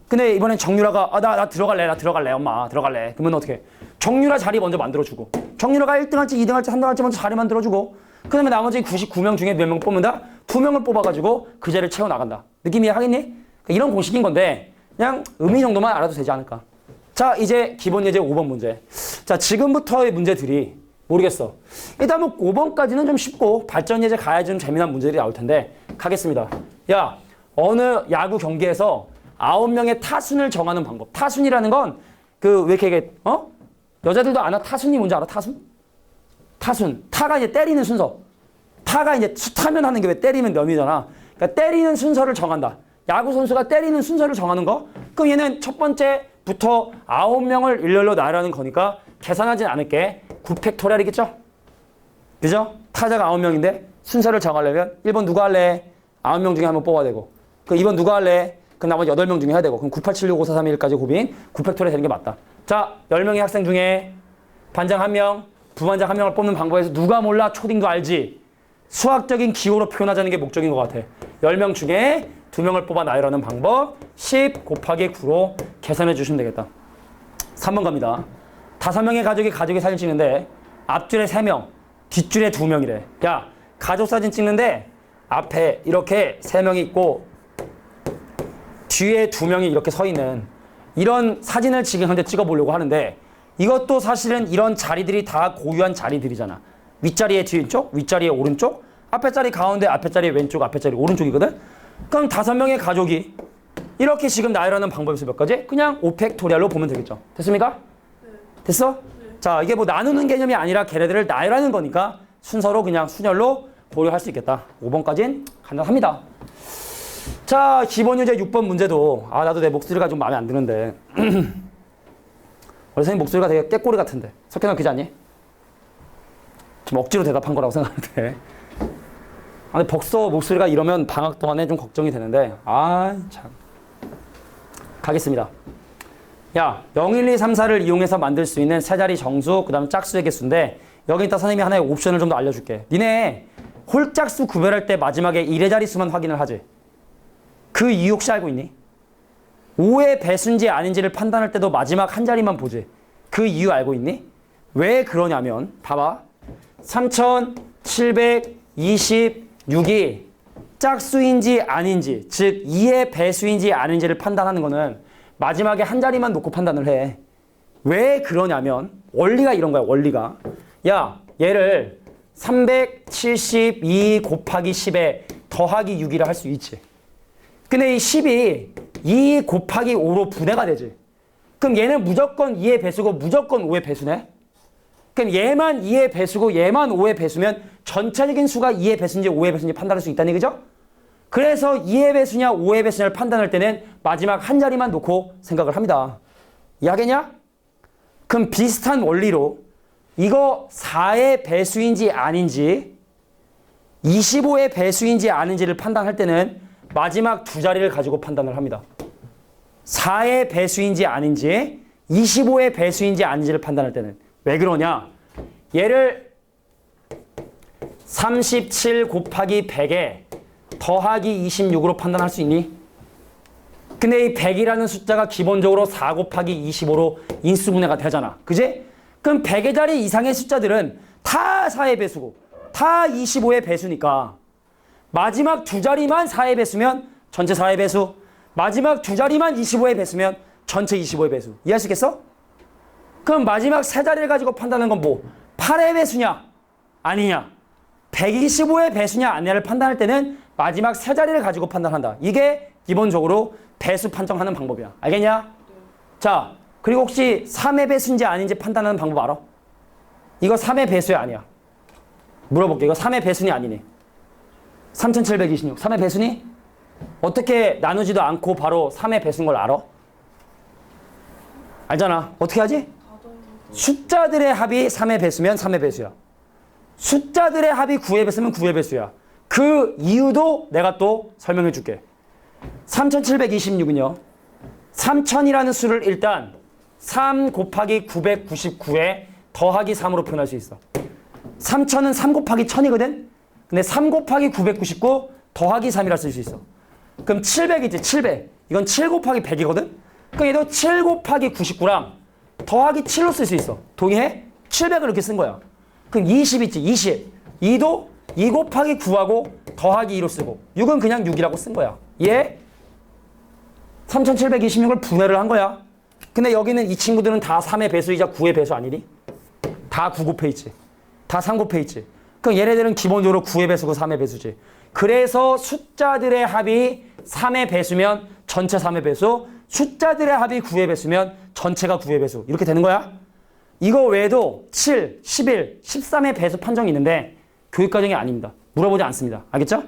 Speaker 1: 근데 이번엔 정유라가 나 들어갈래 엄마 들어갈래. 그러면 어떻게 해? 정유라 자리 먼저 만들어주고 정유라가 1등 할지 2등 할지 3등 할지 먼저 자리 만들어주고 그 다음에 나머지 99명 중에 몇 명 뽑는다? 2명을 뽑아가지고 그 자리를 채워나간다. 느낌이 하겠니? 그러니까 이런 공식인 건데 그냥 의미 정도만 알아도 되지 않을까. 자, 이제 기본 예제 5번 문제. 자, 지금부터의 문제들이 모르겠어. 일단 뭐 5번까지는 좀 쉽고 발전 예제 가야 좀 재미난 문제들이 나올 텐데 가겠습니다. 야, 어느 야구 경기에서 9명의 타순을 정하는 방법. 타순이라는 건 그 왜 이렇게 여자들도 아나? 타순이 뭔지 알아? 타순? 타순. 타가 이제 때리는 순서. 타가 이제 숫하면 하는 게 왜 때리면 몇이잖아. 그러니까 때리는 순서를 정한다. 야구 선수가 때리는 순서를 정하는 거. 그럼 얘는 첫 번째부터 9명을 일렬로 나열하는 거니까 계산하진 않을게. 9팩토리얼이겠죠? 그죠? 타자가 9명인데 순서를 정하려면 1번 누가 할래? 9명 중에 한 명 뽑아야 되고 그 2번 누가 할래? 그럼 나머지 8명 중에 해야 되고 그럼 98765431까지 곱인 9팩토리얼 되는 게 맞다. 자, 10명의 학생 중에 반장 1명, 부반장 1명을 뽑는 방법에서 누가 몰라? 초딩도 알지? 수학적인 기호로 표현하자는 게 목적인 것 같아. 10명 중에 2명을 뽑아 나열하는 방법 10 곱하기 9로 계산해 주시면 되겠다. 3번 갑니다. 5명의 가족이 사진 찍는데 앞줄에 3명, 뒷줄에 2명이래. 야, 가족 사진 찍는데 앞에 이렇게 3명이 있고 뒤에 2명이 이렇게 서 있는 이런 사진을 지금 현재 찍어보려고 하는데 이것도 사실은 이런 자리들이 다 고유한 자리들이잖아. 윗자리에 뒤쪽, 윗자리에 오른쪽, 앞에 자리 가운데, 앞에 자리 왼쪽, 앞에 자리 오른쪽이거든? 그럼 5명의 가족이 이렇게 지금 나열하는 방법에서 몇 가지? 그냥 5팩토리얼로 보면 되겠죠. 됐습니까?
Speaker 2: 네.
Speaker 1: 됐어?
Speaker 2: 네.
Speaker 1: 자, 이게 뭐 나누는 개념이 아니라 걔네들을 나열하는 거니까 순서로 그냥 순열로 고려할 수 있겠다. 5번까지는 간단합니다. 자, 기본 유제 6번 문제도 나도 내 목소리가 좀 마음에 안 드는데 원래 선생님 목소리가 되게 깨꼬리 같은데 석현아 그지 않니? 좀 억지로 대답한 거라고 생각하는데 근데 벅서 목소리가 이러면 방학 동안에 좀 걱정이 되는데 참 가겠습니다. 야, 0, 1, 2, 3, 4를 이용해서 만들 수 있는 세 자리 정수 그 다음 짝수의 개수인데 여기 있다 선생님이 하나의 옵션을 좀 더 알려줄게. 니네 홀짝수 구별할 때 마지막에 1의 자릿수만 확인을 하지. 그 이유 혹시 알고 있니? 5의 배수인지 아닌지를 판단할 때도 마지막 한 자리만 보지. 그 이유 알고 있니? 왜 그러냐면 봐봐. 3726이 짝수인지 아닌지 즉 2의 배수인지 아닌지를 판단하는 거는 마지막에 한 자리만 놓고 판단을 해. 왜 그러냐면 원리가 이런 거야. 원리가. 야, 얘를 372 곱하기 10에 더하기 6이라 할 수 있지. 근데 이 10이 2 곱하기 5로 분해가 되지. 그럼 얘는 무조건 2의 배수고 무조건 5의 배수네. 그럼 얘만 2의 배수고 얘만 5의 배수면 전체적인 수가 2의 배수인지 5의 배수인지 판단할 수 있다는 얘기죠? 그래서 2의 배수냐 5의 배수냐를 판단할 때는 마지막 한 자리만 놓고 생각을 합니다. 이해하겠냐? 그럼 비슷한 원리로 이거 4의 배수인지 아닌지 25의 배수인지 아닌지를 판단할 때는 마지막 두 자리를 가지고 판단을 합니다. 4의 배수인지 아닌지 25의 배수인지 아닌지를 판단할 때는 왜 그러냐? 얘를 37 곱하기 100에 더하기 26으로 판단할 수 있니? 근데 이 100이라는 숫자가 기본적으로 4 곱하기 25로 인수분해가 되잖아. 그지? 그럼 100의 자리 이상의 숫자들은 다 4의 배수고 다 25의 배수니까 마지막 두 자리만 4의 배수면 전체 4의 배수, 마지막 두 자리만 25의 배수면 전체 25의 배수. 이해할 수 있겠어? 그럼 마지막 세 자리를 가지고 판단하는 건 뭐? 8의 배수냐? 아니냐? 125의 배수냐? 아니냐를 판단할 때는 마지막 세 자리를 가지고 판단한다. 이게 기본적으로 배수 판정하는 방법이야. 알겠냐? 네. 자, 그리고 혹시 3의 배수인지 아닌지 판단하는 방법 알아? 이거 3의 배수야 아니야? 물어볼게. 이거 3의 배수니 아니니? 3726. 3의 배수니? 어떻게 나누지도 않고 바로 3의 배수인 걸 알아? 알잖아. 어떻게 하지? 숫자들의 합이 3의 배수면 3의 배수야. 숫자들의 합이 9의 배수면 9의 배수야. 그 이유도 내가 또 설명해 줄게. 3726은요. 3000이라는 수를 일단 3 곱하기 999에 더하기 3으로 표현할 수 있어. 3000은 3 곱하기 1000이거든? 근데 3 곱하기 999 더하기 3이라 쓸 수 있어. 그럼 700이지, 700. 이건 7 곱하기 100이거든? 그럼 얘도 7 곱하기 99랑 더하기 7로 쓸 수 있어. 동의해? 700을 이렇게 쓴 거야. 그럼 20 있지, 20. 2도 2 곱하기 9하고 더하기 2로 쓰고 6은 그냥 6이라고 쓴 거야. 얘 3726을 분해를 한 거야. 근데 여기는 이 친구들은 다 3의 배수이자 9의 배수 아니니? 다 9 곱해 있지. 다 3 곱해 있지. 그럼 얘네들은 기본적으로 9의 배수고 3의 배수지. 그래서 숫자들의 합이 3의 배수면 전체 3의 배수, 숫자들의 합이 9의 배수면 전체가 9의 배수. 이렇게 되는 거야. 이거 외에도 7, 11, 13의 배수 판정이 있는데 교육과정이 아닙니다. 물어보지 않습니다. 알겠죠?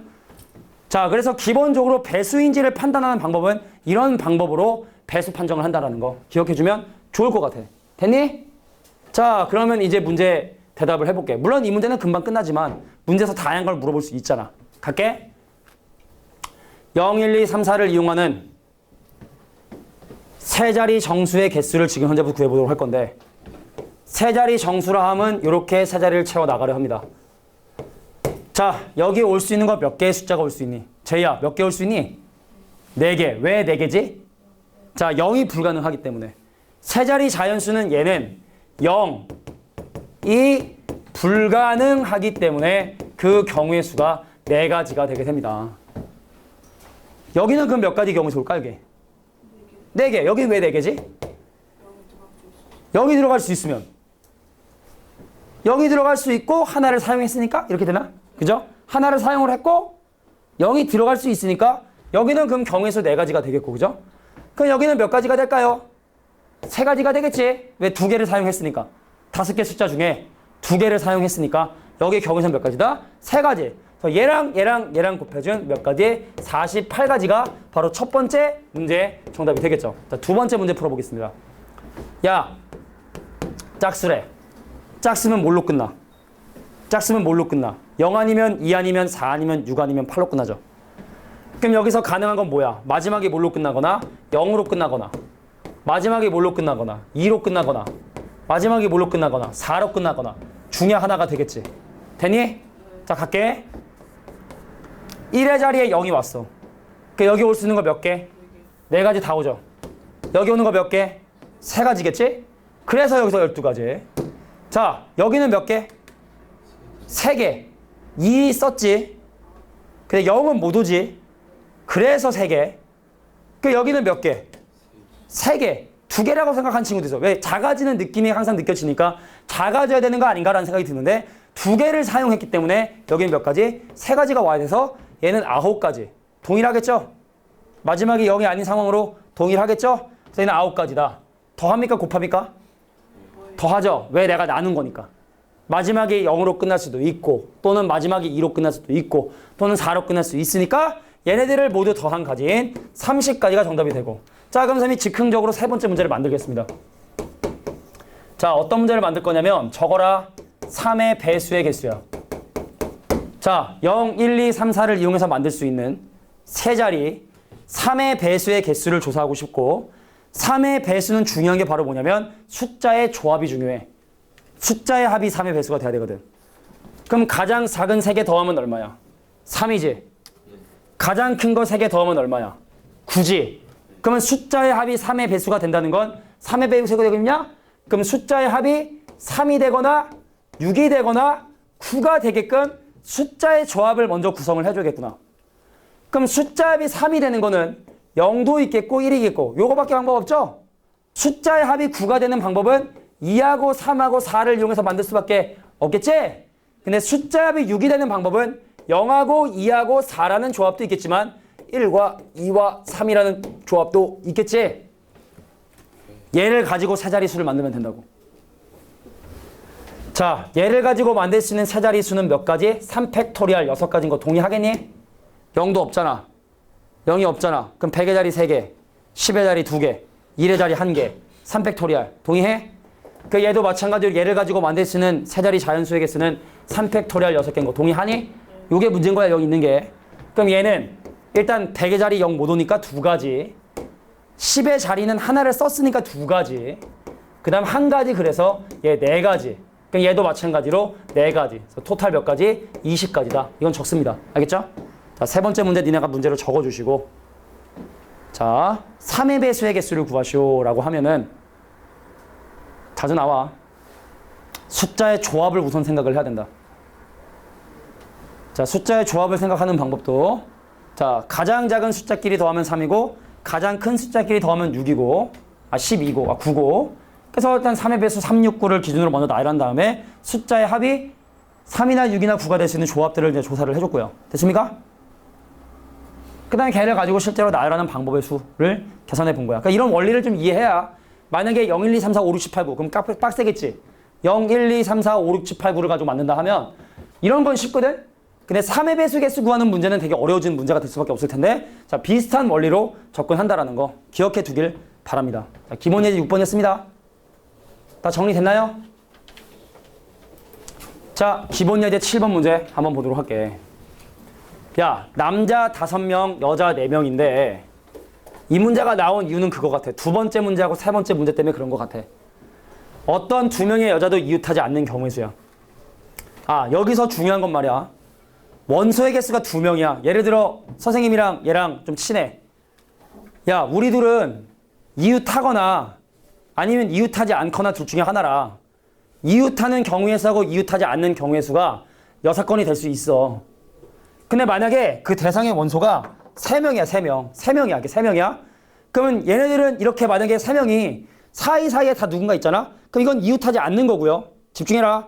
Speaker 1: 자, 그래서 기본적으로 배수인지를 판단하는 방법은 이런 방법으로 배수 판정을 한다는 거 기억해주면 좋을 것 같아. 됐니? 자, 그러면 이제 문제 대답을 해볼게. 물론 이 문제는 금방 끝나지만 문제에서 다양한 걸 물어볼 수 있잖아. 갈게. 0, 1, 2, 3, 4를 이용하는 세 자리 정수의 개수를 지금 현재부터 구해보도록 할 건데 세 자리 정수라 함은 이렇게 세 자리를 채워 나가려 합니다. 자, 여기 올 수 있는 거 몇 개의 숫자가 올 수 있니? 제이야, 몇 개 올 수 있니? 4개. 왜 4개지? 자, 0이 불가능하기 때문에. 세 자리 자연수는 얘는 0이 불가능하기 때문에 그 경우의 수가 4가지가 되게 됩니다. 여기는 그럼 몇 가지 경우의 수일까, 이게? 4개. 여기 왜 4개지? 0이 들어갈 수 있으면. 0이 들어갈 수 있고 하나를 사용했으니까 이렇게 되나? 그죠? 하나를 사용을 했고 0이 들어갈 수 있으니까 여기는 그럼 경우의 수 4가지가 되겠고, 그죠? 그럼 여기는 몇 가지가 될까요? 3가지가 되겠지? 왜 2개를 사용했으니까. 5개 숫자 중에 2개를 사용했으니까 여기 경우의 수는 몇 가지다? 3가지. 그래서 얘랑 곱해준 몇 가지? 48가지가 바로 첫 번째 문제 정답이 되겠죠. 자, 두 번째 문제 풀어보겠습니다. 야, 짝수래. 짝수면 뭘로 끝나? 짝수면 뭘로 끝나? 0 아니면 2 아니면 4 아니면 6 아니면 8로 끝나죠. 그럼 여기서 가능한 건 뭐야? 마지막에 뭘로 끝나거나 0으로 끝나거나 마지막에 뭘로 끝나거나 2로 끝나거나 마지막에 뭘로 끝나거나 4로 끝나거나 중에 하나가 되겠지. 되니? 자, 갈게. 1의 자리에 0이 왔어. 그 여기 올 수 있는 거 몇 개? 4가지 다 오죠. 여기 오는 거 몇 개? 3가지겠지? 그래서 여기서 12가지. 자, 여기는 몇 개? 3개. 2 썼지. 근데 0은 못 오지. 그래서 3개. 그 여기는 몇 개? 3개. 2개라고 생각한 친구도 있어. 왜? 작아지는 느낌이 항상 느껴지니까 작아져야 되는 거 아닌가라는 생각이 드는데 2개를 사용했기 때문에 여기는 몇 가지? 3가지가 와야 돼서 얘는 9가지. 동일하겠죠? 마지막에 0이 아닌 상황으로 동일하겠죠? 그래서 얘는 9가지다. 더합니까? 곱합니까? 더하죠. 왜? 내가 나눈 거니까. 마지막에 0으로 끝날 수도 있고 또는 마지막에 2로 끝날 수도 있고 또는 4로 끝날 수 있으니까 얘네들을 모두 더한 가지인 30가지가 정답이 되고. 자, 그럼 선생님이 즉흥적으로 세 번째 문제를 만들겠습니다. 자, 어떤 문제를 만들 거냐면 적어라. 3의 배수의 개수야. 자, 0, 1, 2, 3, 4를 이용해서 만들 수 있는 세 자리 3의 배수의 개수를 조사하고 싶고 3의 배수는 중요한 게 바로 뭐냐면 숫자의 조합이 중요해. 숫자의 합이 3의 배수가 돼야 되거든. 그럼 가장 작은 3개 더하면 얼마야? 3이지. 가장 큰 거 3개 더하면 얼마야? 9지. 그러면 숫자의 합이 3의 배수가 된다는 건 3의 배수가 되겠냐? 그럼 숫자의 합이 3이 되거나 6이 되거나 9가 되게끔 숫자의 조합을 먼저 구성을 해줘야겠구나. 그럼 숫자 합이 3이 되는 거는 0도 있겠고 1이 있겠고 요거밖에 방법 없죠? 숫자의 합이 9가 되는 방법은 2하고 3하고 4를 이용해서 만들 수밖에 없겠지? 근데 숫자 합이 6이 되는 방법은 0하고 2하고 4라는 조합도 있겠지만 1과 2와 3이라는 조합도 있겠지? 얘를 가지고 세 자리 수를 만들면 된다고. 자, 얘를 가지고 만들 수 있는 세 자리 수는 몇 가지? 3팩토리얼 6가지인 거 동의하겠니? 0도 없잖아. 0이 없잖아. 그럼 100의 자리 3개, 10의 자리 2개, 1의 자리 1개, 3팩토리얼. 동의해? 그 얘도 마찬가지로 얘를 가지고 만들 수 있는 세 자리 자연수의 개수는 3팩토리얼 6개인 거 동의하니? 요게 문제인 거야, 여기 있는 게. 그럼 얘는 일단 100의 자리 0 못 오니까 2가지. 10의 자리는 하나를 썼으니까 2가지. 그 다음 1가지 그래서 얘 4가지. 그럼 얘도 마찬가지로 4가지. 그래서 토탈 몇 가지? 20가지다. 이건 적습니다. 알겠죠? 자, 세 번째 문제 니네가 문제로 적어주시고 자, 3의 배수의 개수를 구하시오라고 하면은 자주 나와. 숫자의 조합을 우선 생각을 해야 된다. 자, 숫자의 조합을 생각하는 방법도 자, 가장 작은 숫자끼리 더하면 3이고 가장 큰 숫자끼리 더하면 6이고 12고 9고 그래서 일단 3의 배수 3, 6, 9를 기준으로 먼저 나열한 다음에 숫자의 합이 3이나 6이나 9가 될 수 있는 조합들을 이제 조사를 해줬고요. 됐습니까? 그 다음에 걔를 가지고 실제로 나열하는 방법의 수를 계산해 본 거야. 그러니까 이런 원리를 좀 이해해야 만약에 0, 1, 2, 3, 4, 5, 6, 7, 8, 9 그럼 빡세겠지. 0, 1, 2, 3, 4, 5, 6, 7, 8, 9를 가지고 만든다 하면 이런 건 쉽거든? 근데 3의 배수 개수 구하는 문제는 되게 어려워진 문제가 될 수밖에 없을 텐데 자, 비슷한 원리로 접근한다라는 거 기억해 두길 바랍니다. 자, 기본 예제 6번이었습니다. 다 정리됐나요? 자, 기본 예제 7번 문제 한번 보도록 할게. 야, 남자 5명, 여자 4명인데 이 문제가 나온 이유는 그거 같아. 두 번째 문제하고 세 번째 문제 때문에 그런 거 같아. 어떤 2명의 여자도 이웃하지 않는 경우의 수야. 아, 여기서 중요한 건 말이야. 원소의 개수가 2명이야. 예를 들어 선생님이랑 얘랑 좀 친해. 야, 우리 둘은 이웃하거나 아니면 이웃하지 않거나 둘 중에 하나라. 이웃하는 경우의 수하고 이웃하지 않는 경우의 수가 6건이 될 수 있어. 근데 만약에 그 대상의 원소가 3명이야, 3명. 3명이야, 이게 3명이야. 그러면 얘네들은 이렇게 만약에 3명이 사이사이에 다 누군가 있잖아? 그럼 이건 이웃하지 않는 거고요. 집중해라.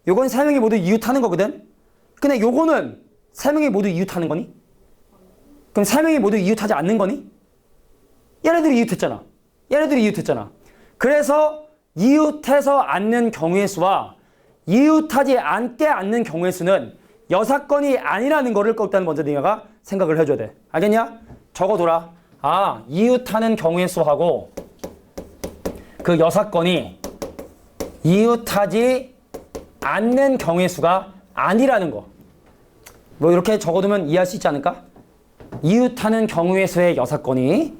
Speaker 1: 요건 3명이 모두 이웃하는 거거든? 근데 요거는 3명이 모두 이웃하는 거니? 그럼 3명이 모두 이웃하지 않는 거니? 얘네들이 이웃했잖아. 얘네들이 이웃했잖아. 그래서 이웃해서 않는 경우의 수와 이웃하지 않게 않는 경우의 수는 6건이 아니라는 거를 일단 먼저 네가 생각을 해줘야 돼. 알겠냐? 적어둬라. 아, 이웃하는 경우의 수하고 그 6건이 이웃하지 않는 경우의 수가 아니라는 거. 뭐 이렇게 적어두면 이해할 수 있지 않을까? 이웃하는 경우의 수의 6건이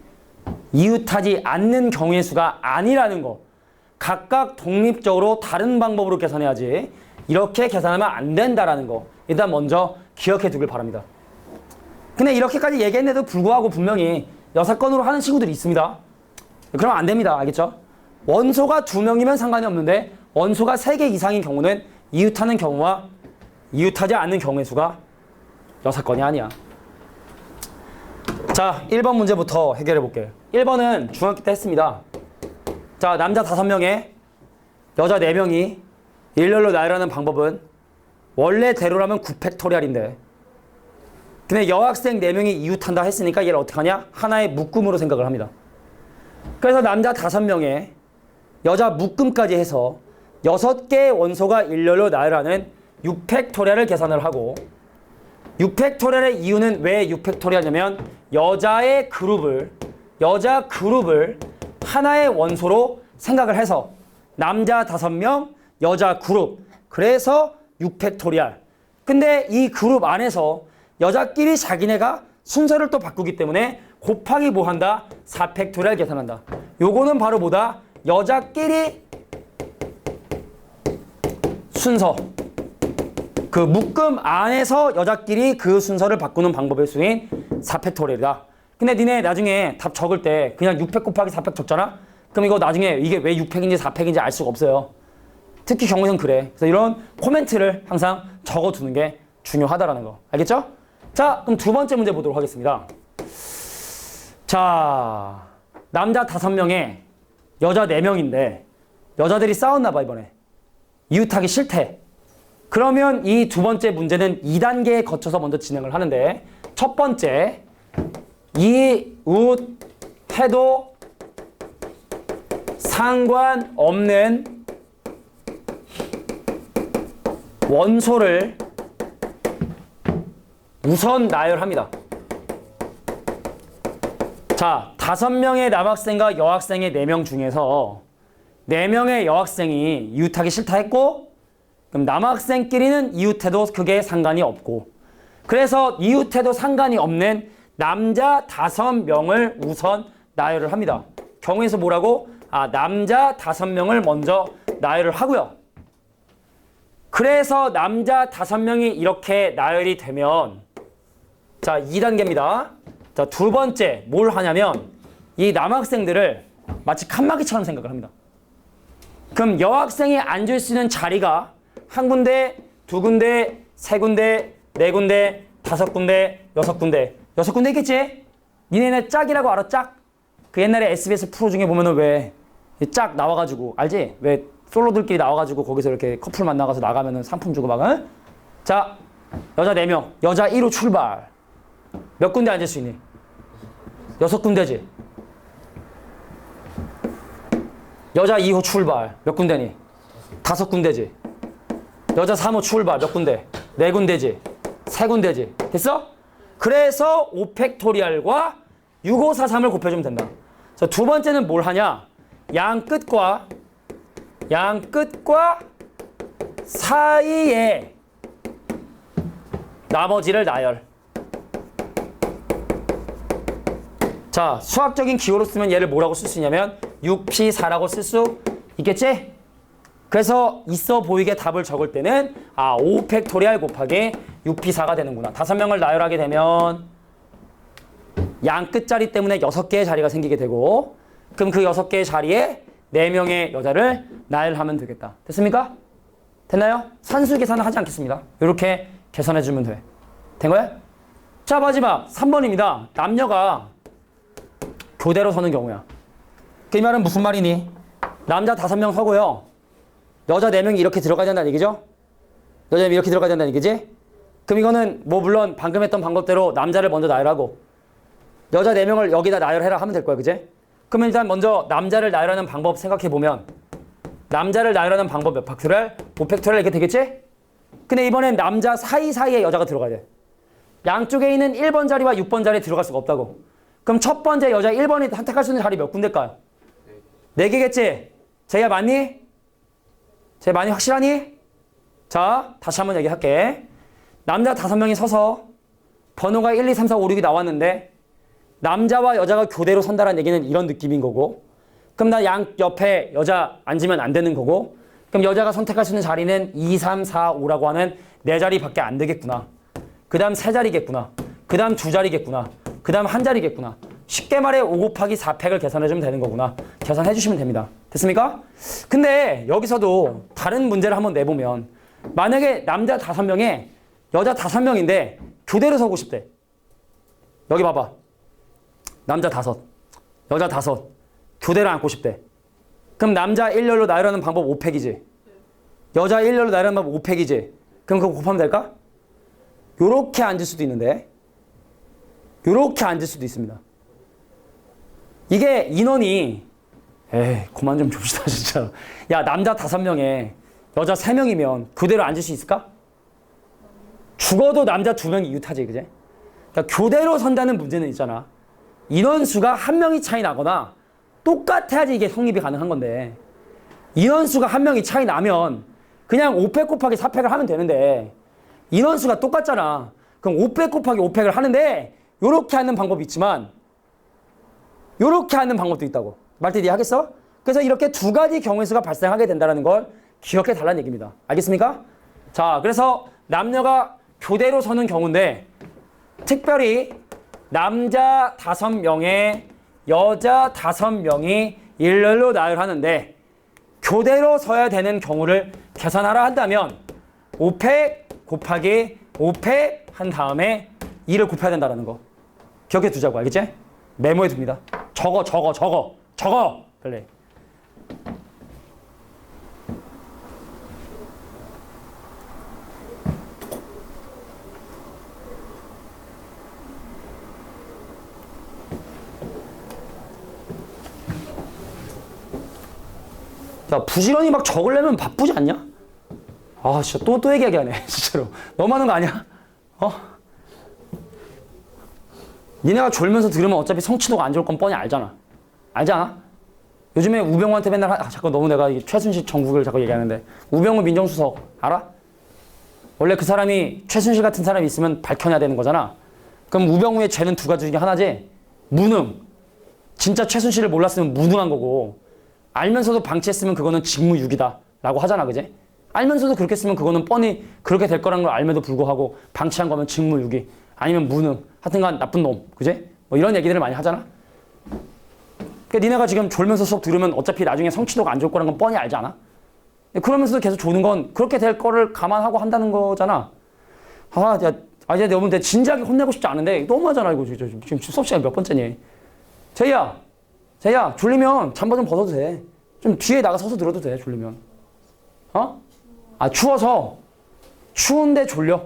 Speaker 1: 이웃하지 않는 경우의 수가 아니라는 거. 각각 독립적으로 다른 방법으로 계산해야지 이렇게 계산하면 안 된다라는 거. 일단 먼저 기억해 두길 바랍니다. 근데 이렇게까지 얘기했는데도 불구하고 분명히 6건으로 하는 친구들이 있습니다. 그러면 안 됩니다. 알겠죠? 원소가 2명이면 상관이 없는데 원소가 3개 이상인 경우는 이웃하는 경우와 이웃하지 않는 경우의 수가 6건이 아니야. 자, 1번 문제부터 해결해 볼게요. 1번은 중학교 때 했습니다. 자, 남자 5명에 여자 4명이 일렬로 나열하는 방법은 원래대로라면 9팩토리얼인데 근데 여학생 4명이 이웃한다 했으니까 얘를 어떻게 하냐? 하나의 묶음으로 생각을 합니다. 그래서 남자 5명에 여자 묶음까지 해서 6개의 원소가 일렬로 나열하는 6팩토리얼을 계산을 하고 6팩토리얼의 이유는 왜 6팩토리얼이냐면 여자 그룹을 하나의 원소로 생각을 해서 남자 5명, 여자 그룹. 그래서 6팩토리얼. 근데 이 그룹 안에서 여자끼리 자기네가 순서를 또 바꾸기 때문에 곱하기 뭐 한다? 4팩토리얼 계산한다. 요거는 바로 뭐다? 여자끼리 순서. 그 묶음 안에서 여자끼리 그 순서를 바꾸는 방법의 수인 4팩토리얼이다. 근데 니네 나중에 답 적을 때 그냥 6팩 곱하기 4팩 적잖아? 그럼 이거 나중에 이게 왜 6팩인지 4팩인지 알 수가 없어요. 특히 경우는 그래. 그래서 이런 코멘트를 항상 적어두는 게 중요하다라는 거. 알겠죠? 자, 그럼 두 번째 문제 보도록 하겠습니다. 자, 남자 5명에 여자 4명인데 여자들이 싸웠나 봐 이번에. 이웃하기 싫대. 그러면 이 두 번째 문제는 2단계에 거쳐서 먼저 진행을 하는데 첫 번째, 이웃해도 상관없는 원소를 우선 나열합니다. 자, 5명의 남학생과 여학생의 4명 중에서 4명의 여학생이 이웃하기 싫다 했고 그럼 남학생끼리는 이웃해도 크게 상관이 없고 그래서 이웃해도 상관이 없는 남자 5명을 우선 나열을 합니다. 경우에서 뭐라고? 아, 남자 5명을 먼저 나열을 하고요. 그래서 남자 5명이 이렇게 나열이 되면 자, 2단계입니다. 자, 두 번째 뭘 하냐면 이 남학생들을 마치 칸막이처럼 생각을 합니다. 그럼 여학생이 앉을 수 있는 자리가 한 군데, 두 군데, 세 군데, 네 군데, 5군데, 6군데. 6군데 있겠지? 니네네 짝이라고 알아, 짝? 그 옛날에 SBS 프로 중에 보면은 왜 짝 나와가지고, 알지? 왜 솔로들끼리 나와가지고 거기서 이렇게 커플 만나가서 나가면은 상품 주고 막, 응? 자, 여자 4명, 여자 1호 출발. 몇 군데 앉을 수 있니? 6군데지? 여자 2호 출발. 몇 군데니? 5군데지? 여자 3호 출발. 몇 군데? 4군데지? 3군데지? 됐어? 그래서 5팩토리얼과 6543을 곱해주면 된다. 그래서 두 번째는 뭘 하냐? 양 끝과 사이에 나머지를 나열. 자, 수학적인 기호로 쓰면 얘를 뭐라고 쓸 수 있냐면 6P4라고 쓸 수 있겠지? 그래서 있어 보이게 답을 적을 때는 5팩토리얼 곱하기 6P4가 되는구나. 5명을 나열하게 되면 양 끝자리 때문에 6개의 자리가 생기게 되고, 그럼 그 6개의 자리에 4명의 여자를 나열하면 되겠다. 됐습니까? 됐나요? 산수 계산은 하지 않겠습니다. 이렇게 계산해주면 돼. 된 거야? 자, 마지막 3번입니다. 남녀가 교대로 서는 경우야. 그 말은 무슨 말이니? 남자 5명 서고요. 여자 4명이 이렇게 들어가야 된다는 얘기죠? 여자 4명이 이렇게 들어가야 된다는 얘기지? 그럼 이거는 뭐 물론 방금 했던 방법대로 남자를 먼저 나열하고 여자 4명을 여기다 나열해라 하면 될 거야, 그제? 그러면 일단 먼저 남자를 나열하는 방법 생각해보면 남자를 나열하는 방법 몇 팩토리얼? 5팩토리얼 이렇게 되겠지? 근데 이번엔 남자 사이사이에 여자가 들어가야 돼. 양쪽에 있는 1번 자리와 6번 자리에 들어갈 수가 없다고. 그럼 첫 번째 여자 1번이 선택할 수 있는 자리 몇 군데일까요? 4개겠지? 제이야 맞니? 제이 많이 확실하니? 자, 다시 한번 얘기할게. 남자 5명이 서서 번호가 1, 2, 3, 4, 5, 6이 나왔는데 남자와 여자가 교대로 선다라는 얘기는 이런 느낌인 거고, 그럼 나 양 옆에 여자 앉으면 안 되는 거고, 그럼 여자가 선택할 수 있는 자리는 2, 3, 4, 5라고 하는 4자리밖에 안 되겠구나. 그 다음 3자리겠구나. 그 다음 2자리겠구나. 그 다음 1자리겠구나. 쉽게 말해 5 곱하기 4팩을 계산해주면 되는 거구나. 계산해주시면 됩니다. 됐습니까? 근데 여기서도 다른 문제를 한번 내보면 만약에 남자 5명에 여자 5명인데 교대로 서고 싶대. 여기 봐봐. 남자 5, 여자 5, 교대로 앉고 싶대. 그럼 남자 1열로 나열하는 방법 5팩이지. 여자 1열로 나열하는 방법 5팩이지. 그럼 그거 곱하면 될까? 요렇게 앉을 수도 있는데 요렇게 앉을 수도 있습니다. 이게 인원이 그만 좀 줍시다 진짜. 야, 남자 5명에 여자 3명이면 교대로 앉을 수 있을까? 죽어도 남자 2명이 이웃하지, 그제? 그러니까 교대로 선다는 문제는 있잖아. 인원수가 1명이 차이 나거나 똑같아야지 이게 성립이 가능한 건데 인원수가 1명이 차이 나면 그냥 5팩 곱하기 4팩을 하면 되는데 인원수가 똑같잖아. 그럼 5팩 곱하기 5팩을 하는데 요렇게 하는 방법이 있지만 요렇게 하는 방법도 있다고. 말뜻 이해하겠어? 그래서 이렇게 2가지 경우의 수가 발생하게 된다는 걸 기억해 달라는 얘기입니다. 알겠습니까? 자, 그래서 남녀가 교대로 서는 경우인데 특별히 남자 5명에 여자 5명이 일렬로 나열하는데 교대로 서야 되는 경우를 계산하라 한다면 5팩 곱하기 5팩 한 다음에 2를 곱해야 된다는 거 기억해 두자고. 알겠지? 메모해 둡니다. 적어 그래. 야, 부지런히 막 적으려면 바쁘지 않냐? 아, 진짜 또 얘기하네, 진짜로. 너무 하는 거 아니야? 니네가 졸면서 들으면 어차피 성취도가 안 좋을 건 뻔히 알잖아. 알지 않아? 요즘에 우병우한테 맨날, 자꾸 너무 내가 최순실 정국을 자꾸 얘기하는데, 우병우 민정수석, 알아? 원래 그 사람이 최순실 같은 사람이 있으면 밝혀내야 되는 거잖아. 그럼 우병우의 죄는 2가지 중에 하나지? 무능. 진짜 최순실을 몰랐으면 무능한 거고, 알면서도 방치했으면 그거는 직무유기다 라고 하잖아, 그제? 알면서도 그렇게 쓰면 그거는 뻔히 그렇게 될 거라는 걸 알면도 불구하고 방치한 거면 직무유기 아니면 무능, 하여튼간 나쁜 놈, 그제? 뭐 이런 얘기들을 많이 하잖아. 그러니까 니네가 지금 졸면서 수업 들으면 어차피 나중에 성취도가 안 좋을 거라는 건 뻔히 알지 않아? 그러면서도 계속 조는 건 그렇게 될 거를 감안하고 한다는 거잖아. 이제 여러분 내가 진지하게 혼내고 싶지 않은데 너무하잖아 이거. 지금 수업 시간 몇 번째니? 제이야 졸리면 잠바 좀 벗어도 돼. 좀 뒤에 나가 서서 들어도 돼, 졸리면. 추워서. 추운데 졸려.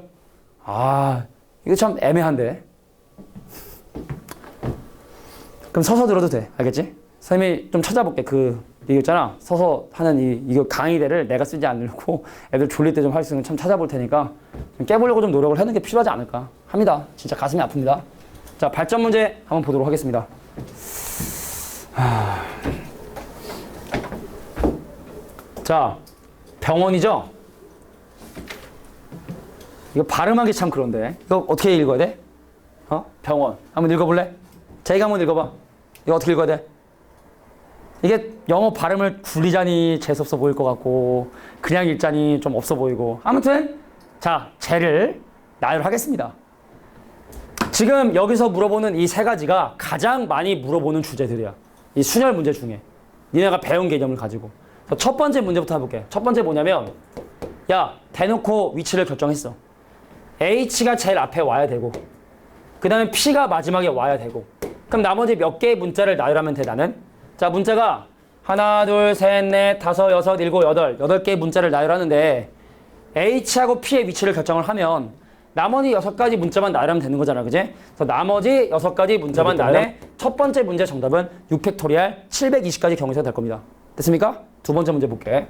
Speaker 1: 이거 참 애매한데. 그럼 서서 들어도 돼. 알겠지? 선생님이 좀 찾아볼게. 이거 있잖아. 서서 하는 이거 강의대를 내가 쓰지 않으려고 애들 졸릴 때 좀 할 수 있는 거 참 찾아볼 테니까 좀 깨보려고 좀 노력을 하는 게 필요하지 않을까 합니다. 진짜 가슴이 아픕니다. 자, 발전 문제 한번 보도록 하겠습니다. 자, 병원이죠? 이거 발음하기 참 그런데. 이거 어떻게 읽어야 돼? 병원. 한번 읽어볼래? 자기가 한번 읽어봐. 이거 어떻게 읽어야 돼? 이게 영어 발음을 굴리자니 재수없어 보일 것 같고 그냥 읽자니 좀 없어 보이고 아무튼 자, 쟤를 나열하겠습니다. 지금 여기서 물어보는 이 세 가지가 가장 많이 물어보는 주제들이야. 이 순열 문제 중에. 니네가 배운 개념을 가지고. 첫 번째 문제부터 해볼게. 첫 번째 뭐냐면 야, 대놓고 위치를 결정했어. H가 제일 앞에 와야 되고 그 다음에 P가 마지막에 와야 되고 그럼 나머지 몇 개의 문자를 나열하면 돼 나는? 자, 문자가 하나, 둘, 셋, 넷, 다섯, 여섯, 일곱, 여덟 개의 문자를 나열하는데 H하고 P의 위치를 결정을 하면 나머지 6가지 문자만 나열하면 되는 거잖아, 그지? 그래서 나머지 6가지 문자만 나열해 첫 번째 문제 정답은 6팩토리알 720까지 경우에서 될 겁니다. 됐습니까? 두 번째 문제 볼게.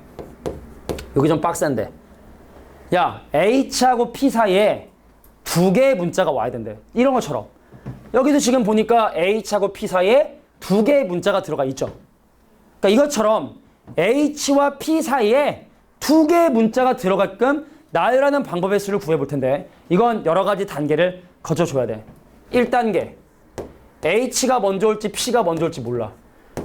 Speaker 1: 여기 좀 빡센데. 야, H하고 P 사이에 2개의 문자가 와야 된대. 이런 것처럼. 여기도 지금 보니까 H하고 P 사이에 2개의 문자가 들어가 있죠. 그러니까 이것처럼 H와 P 사이에 2개의 문자가 들어가게끔 나열하는 방법의 수를 구해볼 텐데 이건 여러 가지 단계를 거쳐줘야 돼. 1단계. H가 먼저 올지 P가 먼저 올지 몰라.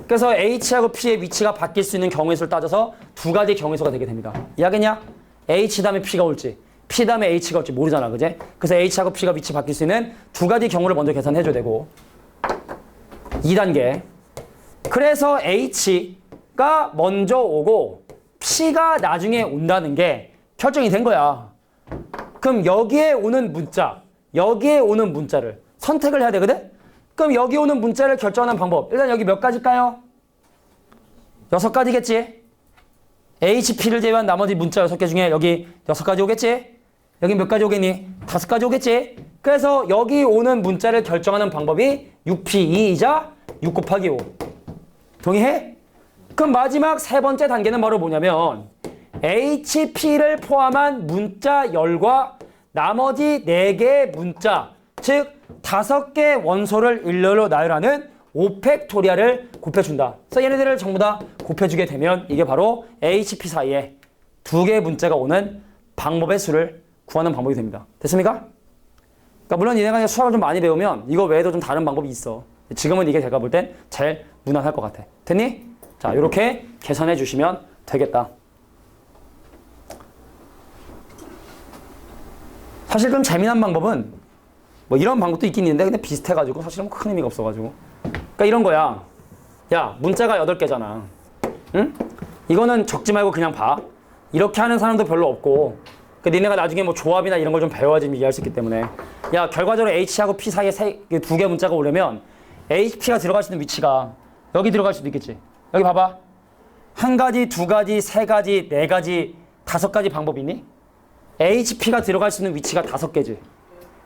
Speaker 1: 그래서 H하고 P의 위치가 바뀔 수 있는 경우의 수를 따져서 2가지 경우의 수가 되게 됩니다. 이해하겠냐? H 다음에 P가 올지 P 다음에 H가 올지 모르잖아, 그제? 그래서 H하고 P가 위치 바뀔 수 있는 2가지 경우를 먼저 계산해줘야 되고 2단계. 그래서 H가 먼저 오고 P가 나중에 온다는 게 결정이 된 거야. 그럼 여기에 오는 문자를 선택을 해야 되거든? 그럼 여기 오는 문자를 결정하는 방법. 일단 여기 몇 가지일까요? 6가지겠지? HP를 제외한 나머지 문자 6개 중에 여기 6가지 오겠지? 여기 몇 가지 오겠니? 5가지 오겠지? 그래서 여기 오는 문자를 결정하는 방법이 6P2이자 6 곱하기 5. 동의해? 그럼 마지막 세 번째 단계는 바로 뭐냐면 HP를 포함한 문자 열과 나머지 4개의 문자, 즉 5개 원소를 일렬로 나열하는 5팩토리알을 곱해준다. 그래서 얘네들을 전부 다 곱해주게 되면 이게 바로 HP 사이에 2개의 문자가 오는 방법의 수를 구하는 방법이 됩니다. 됐습니까? 그러니까 물론 얘네가 수학을 좀 많이 배우면 이거 외에도 좀 다른 방법이 있어. 지금은 이게 제가 볼 땐 제일 무난할 것 같아. 됐니? 자, 이렇게 계산해 주시면 되겠다. 사실 좀 재미난 방법은 뭐 이런 방법도 있긴 있는데 근데 비슷해가지고 사실은 큰 의미가 없어가지고. 그러니까 이런 거야. 야, 문자가 8개잖아. 응? 이거는 적지 말고 그냥 봐. 이렇게 하는 사람도 별로 없고 그러니까 니네가 나중에 뭐 조합이나 이런 걸 좀 배워야지 이해할 수 있기 때문에 야, 결과적으로 H하고 P 사이에 2개 문자가 오려면 HP가 들어갈 수 있는 위치가 여기 들어갈 수도 있겠지. 여기 봐봐. 1가지, 2가지, 3가지, 4가지, 5가지 방법이 있니? HP가 들어갈 수 있는 위치가 5개지.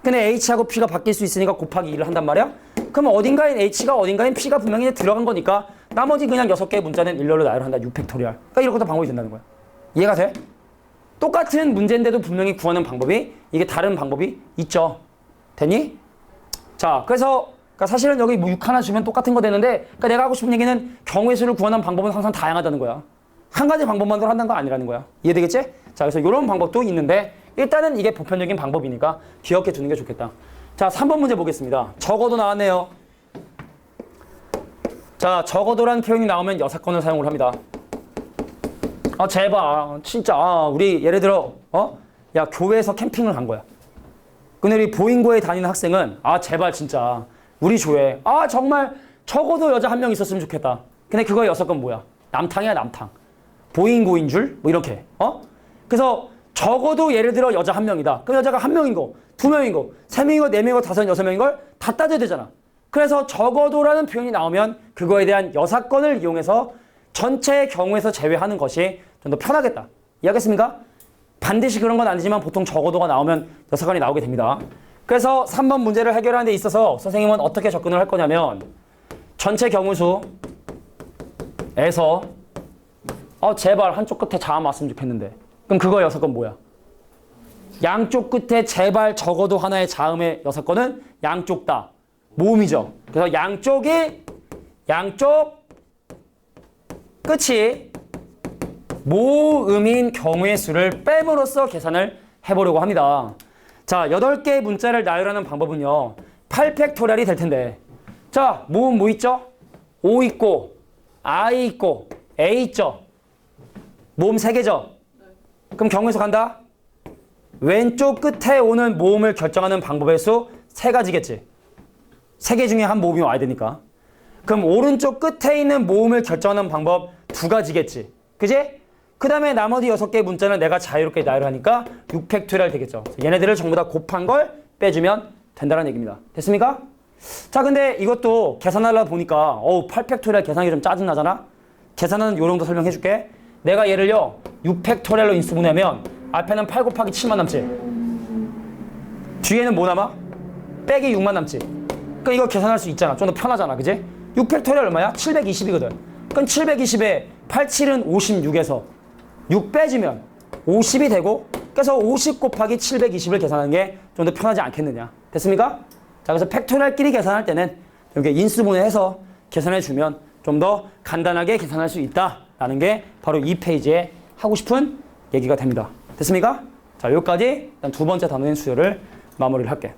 Speaker 1: 근데 H하고 P가 바뀔 수 있으니까 곱하기 2를 한단 말이야? 그럼 어딘가엔 H가 어딘가엔 P가 분명히 들어간 거니까 나머지 그냥 6개의 문자는 일렬로 나열한다. 6팩토리알. 그러니까 이렇게도 방법이 된다는 거야. 이해가 돼? 똑같은 문제인데도 분명히 구하는 방법이 이게 다른 방법이 있죠. 됐니? 자, 그래서 그러니까 사실은 여기 뭐 6 하나 주면 똑같은 거 되는데 그러니까 내가 하고 싶은 얘기는 경우의 수를 구하는 방법은 항상 다양하다는 거야. 한 가지 방법만으로 한다는 거 아니라는 거야. 이해되겠지? 자, 그래서 이런 방법도 있는데 일단은 이게 보편적인 방법이니까 기억해 두는 게 좋겠다. 자, 3번 문제 보겠습니다. 적어도 나왔네요. 자, 적어도란 표현이 나오면 여사건을 사용을 합니다. 아, 제발 진짜 우리 예를 들어 야, 교회에서 캠핑을 간 거야. 근데 우리 보잉고에 다니는 학생은 제발 진짜 우리 조에 정말 적어도 여자 한 명 있었으면 좋겠다. 근데 그거의 여사건 뭐야? 남탕이야, 남탕. 보잉고인 줄? 뭐 이렇게. 그래서 적어도 예를 들어 여자 한 명이다. 그럼 여자가 한 명인 거, 2명인 거, 3명인 거, 4명인 거, 5, 6명인 걸 다 따져야 되잖아. 그래서 적어도라는 표현이 나오면 그거에 대한 여사건을 이용해서 전체의 경우에서 제외하는 것이 좀 더 편하겠다. 이해하겠습니까? 반드시 그런 건 아니지만 보통 적어도가 나오면 여사건이 나오게 됩니다. 그래서 3번 문제를 해결하는 데 있어서 선생님은 어떻게 접근을 할 거냐면 전체 경우수에서 제발 한쪽 끝에 자음 왔으면 좋겠는데 그럼 그거 여사건 뭐야? 양쪽 끝에 제발 적어도 하나의 자음의 여사건은 양쪽 다 모음이죠. 그래서 양쪽 끝이 모음인 경우의 수를 뺨으로써 계산을 해보려고 합니다. 자, 8개의 문자를 나열하는 방법은요. 8팩토리얼이 될 텐데. 자, 모음 뭐 있죠? O 있고, I 있고, A 있죠? 모음 3개죠? 그럼 경우에서 간다? 왼쪽 끝에 오는 모음을 결정하는 방법의 수 3가지겠지. 3개 중에 한 모음이 와야 되니까. 그럼 오른쪽 끝에 있는 모음을 결정하는 방법 2가지겠지. 그지? 그 다음에 나머지 6개의 문자는 내가 자유롭게 나열하니까 6팩토리얼 되겠죠. 얘네들을 전부 다 곱한 걸 빼주면 된다는 얘기입니다. 됐습니까? 자, 근데 이것도 계산하려다 보니까 8팩토리얼 계산이 좀 짜증나잖아? 계산은 요 정도 설명해 줄게. 내가 얘를요 6팩토리얼로 인수분해하면 앞에는 8 곱하기 7만 남지. 뒤에는 뭐 남아? 빼기 6만 남지. 그러니까 이거 계산할 수 있잖아. 좀 더 편하잖아. 그지? 6팩토리얼 얼마야? 720이거든. 그럼 720에 87은 56에서 6 빼주면 50이 되고, 그래서 50 곱하기 720을 계산하는 게 좀 더 편하지 않겠느냐. 됐습니까? 자, 그래서 팩토리얼끼리 계산할 때는 이렇게 인수분해해서 계산해주면 좀 더 간단하게 계산할 수 있다라는 게 바로 이 페이지에 하고 싶은 얘기가 됩니다. 됐습니까? 자, 여기까지 일단 두 번째 단원인 수열을 마무리를 할게.